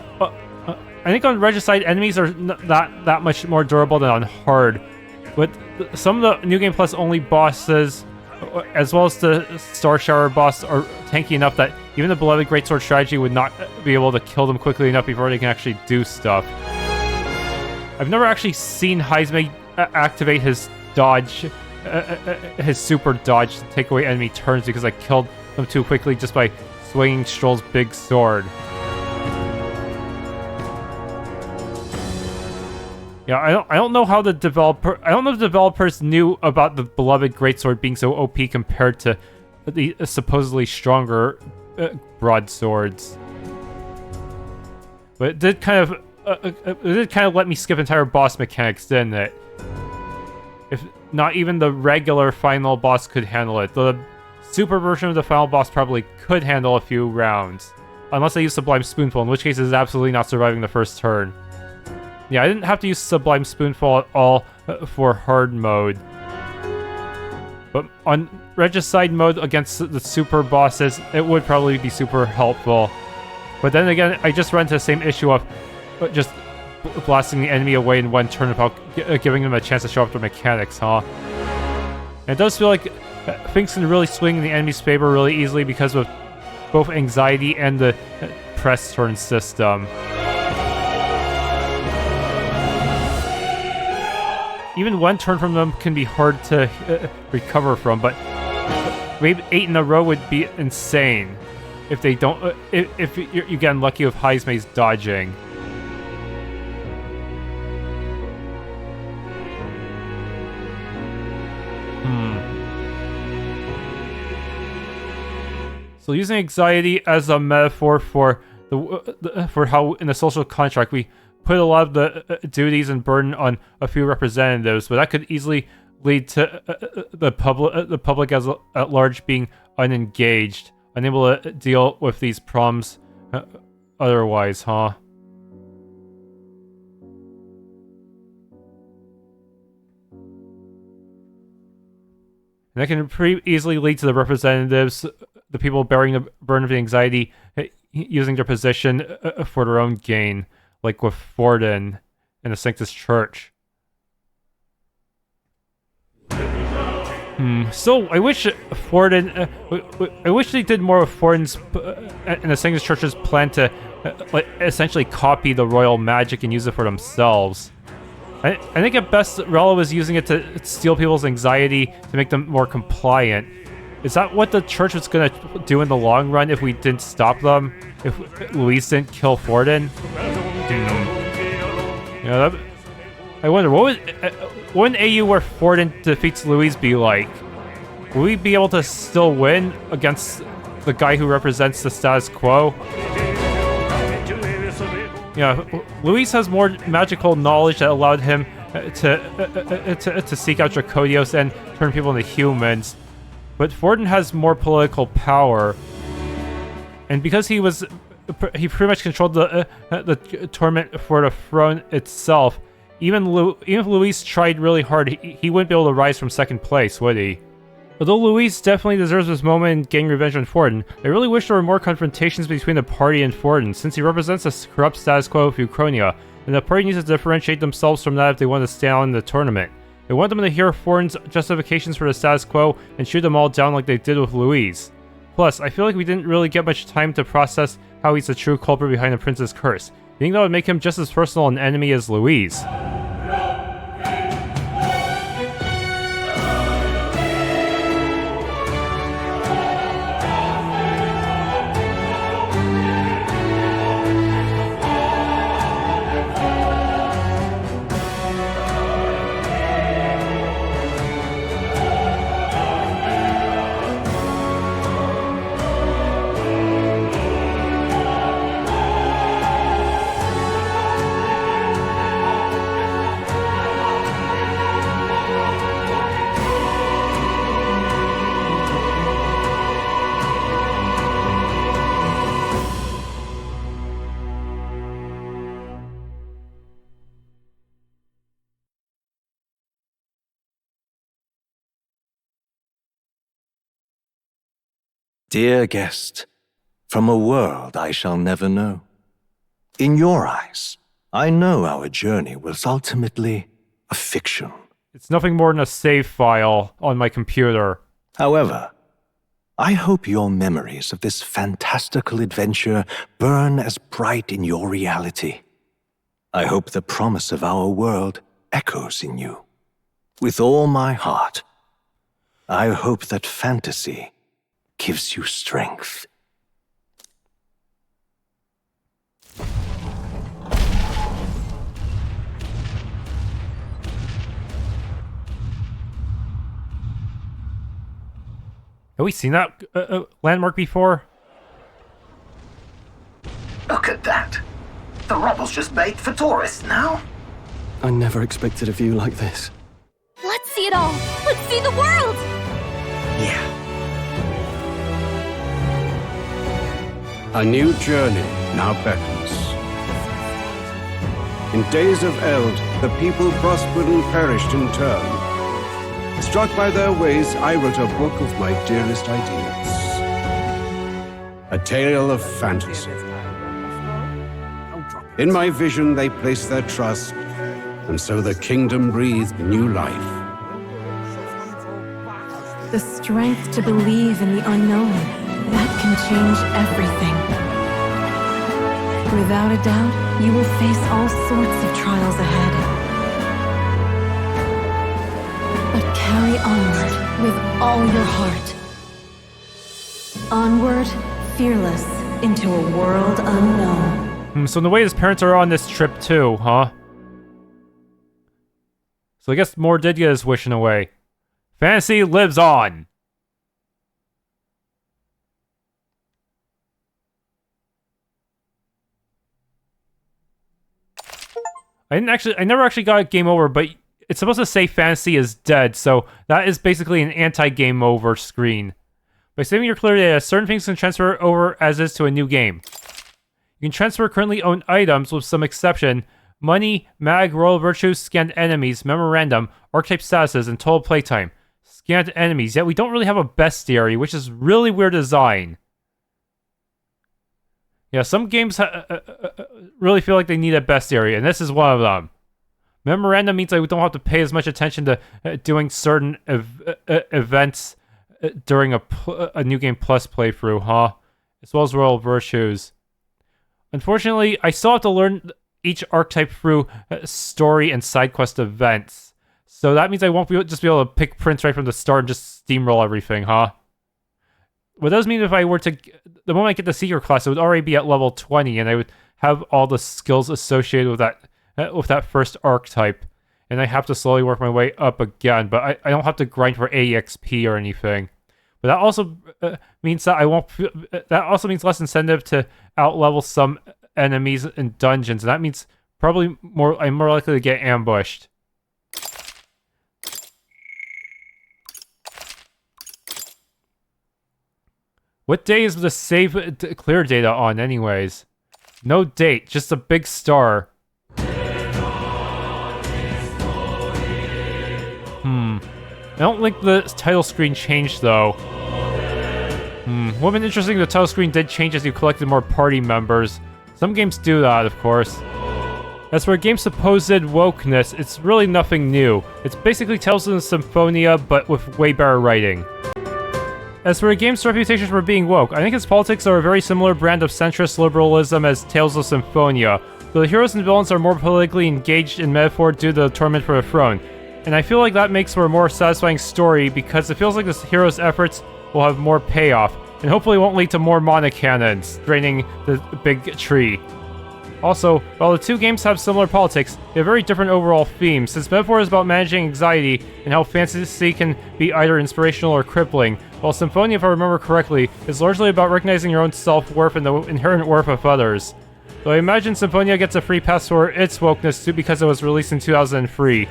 I think on Regicide, enemies are that much more durable than on Hard. But some of the New Game Plus only bosses, as well as the Star Shower boss, are tanky enough that even the Beloved Greatsword strategy would not be able to kill them quickly enough before they can actually do stuff. I've never actually seen Heismay activate his dodge, his super dodge to take away enemy turns because I killed them too quickly just by swinging Strohl's big sword. Yeah, I don't know how the developers knew about the Beloved Greatsword being so OP compared to the supposedly stronger broadswords. But it did kind of let me skip entire boss mechanics, didn't it? If not even the regular final boss could handle it. The super version of the final boss probably could handle a few rounds. Unless I use Sublime Spoonful, in which case it is absolutely not surviving the first turn. Yeah, I didn't have to use Sublime Spoonful at all for hard mode. But on Regicide mode against the super bosses, it would probably be super helpful. But then again, I just run into the same issue of just blasting the enemy away in one turn without giving them a chance to show up their mechanics, huh? And it does feel like things can really swing in the enemy's favor really easily because of both anxiety and the press turn system. Even one turn from them can be hard to recover from, but maybe 8 in a row would be insane if they don't. If you get unlucky with Heismay's dodging. So using anxiety as a metaphor for for how in the social contract we put a lot of the duties and burden on a few representatives, but that could easily lead to the public at large being unengaged, unable to deal with these problems otherwise, huh? And that can pretty easily lead to the representatives, the people bearing the burden of the anxiety, using their position for their own gain. Like with Forden in the Sanctus Church. So I wish Forden... I wish they did more of Forden's in the Sanctus Church's plan to essentially copy the royal magic and use it for themselves. I think at best Rella was using it to steal people's anxiety to make them more compliant. Is that what the church was going to do in the long run if we didn't stop them? If Louis didn't kill Forden? Yeah, I wonder, what would an AU where Forden defeats Louis be like? Will we be able to still win against the guy who represents the status quo? Yeah, Louis has more magical knowledge that allowed him to seek out Dracodios and turn people into humans. But Forden has more political power. And because he pretty much controlled the tournament for the throne itself. Even if Louis tried really hard, he wouldn't be able to rise from second place, would he? Although Louis definitely deserves this moment in getting revenge on Forden, I really wish there were more confrontations between the party and Forden, since he represents the corrupt status quo of Euchronia, and the party needs to differentiate themselves from that if they want to stand out in the tournament. They want them to hear Foreign's justifications for the status quo and shoot them all down like they did with Louise. Plus, I feel like we didn't really get much time to process how he's the true culprit behind the prince's curse. You think that would make him just as personal an enemy as Louise? Dear guest, from a world I shall never know. In your eyes, I know our journey was ultimately a fiction. It's nothing more than a save file on my computer. However, I hope your memories of this fantastical adventure burn as bright in your reality. I hope the promise of our world echoes in you. With all my heart, I hope that fantasy gives you strength. Have we seen that landmark before? Look at that. The rubble's just bait for tourists now. I never expected a view like this. Let's see it all! Let's see the world! Yeah. A new journey now beckons. In days of Eld, the people prospered and perished in turn. Struck by their ways, I wrote a book of my dearest ideas. A tale of fantasy. In my vision, they placed their trust, and so the kingdom breathed new life. The strength to believe in the unknown, that can change everything. Without a doubt, you will face all sorts of trials ahead. But carry onward with all your heart. Onward, fearless, into a world unknown. So in the way his parents are on this trip too, huh? So I guess Moore did get his wish in a way. Fantasy lives on! I never actually got a game over, but it's supposed to say fantasy is dead, so that is basically an anti-game over screen. By saving your clear data, certain things can transfer over as is to a new game. You can transfer currently owned items with some exception: money, mag, royal virtues, scanned enemies, memorandum, archetype statuses, and total playtime. Scanned enemies, yet we don't really have a bestiary, which is really weird design. Yeah, some games really feel like they need a bestiary, and this is one of them. Memorandum means I don't have to pay as much attention to doing certain events during a New Game Plus playthrough, huh? As well as royal virtues. Unfortunately, I still have to learn each archetype through story and side quest events. So that means I won't just be able to pick prints right from the start and just steamroll everything, huh? What does mean if I were to... The moment I get the Seeker class, it would already be at level 20, and I would have all the skills associated with that first archetype. And I have to slowly work my way up again, but I don't have to grind for AEXP or anything. But that also means that I won't... That also means less incentive to outlevel some enemies in dungeons, and that means probably I'm more likely to get ambushed. What day is the save clear data on anyways? No date, just a big star. I don't think the title screen changed though. Would have been interesting if the title screen did change as you collected more party members. Some games do that, of course. As for a game's supposed wokeness, it's really nothing new. It's basically Tales of Symphonia, but with way better writing. As for a game's reputation for being woke, I think its politics are a very similar brand of centrist liberalism as Tales of Symphonia, though the heroes and villains are more politically engaged in metaphor due to the Tournament for the Throne. And I feel like that makes for a more satisfying story because it feels like this hero's efforts will have more payoff, and hopefully won't lead to more monocannons draining the big tree. Also, while the two games have similar politics, they have very different overall themes, since Metaphor is about managing anxiety and how fantasy can be either inspirational or crippling, while Symphonia, if I remember correctly, is largely about recognizing your own self-worth and the inherent worth of others. Though I imagine Symphonia gets a free pass for its wokeness too because it was released in 2003.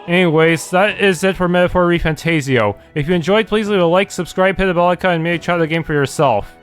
Anyways, that is it for Metaphor ReFantazio. If you enjoyed, please leave a like, subscribe, hit the bell icon, and maybe try the game for yourself.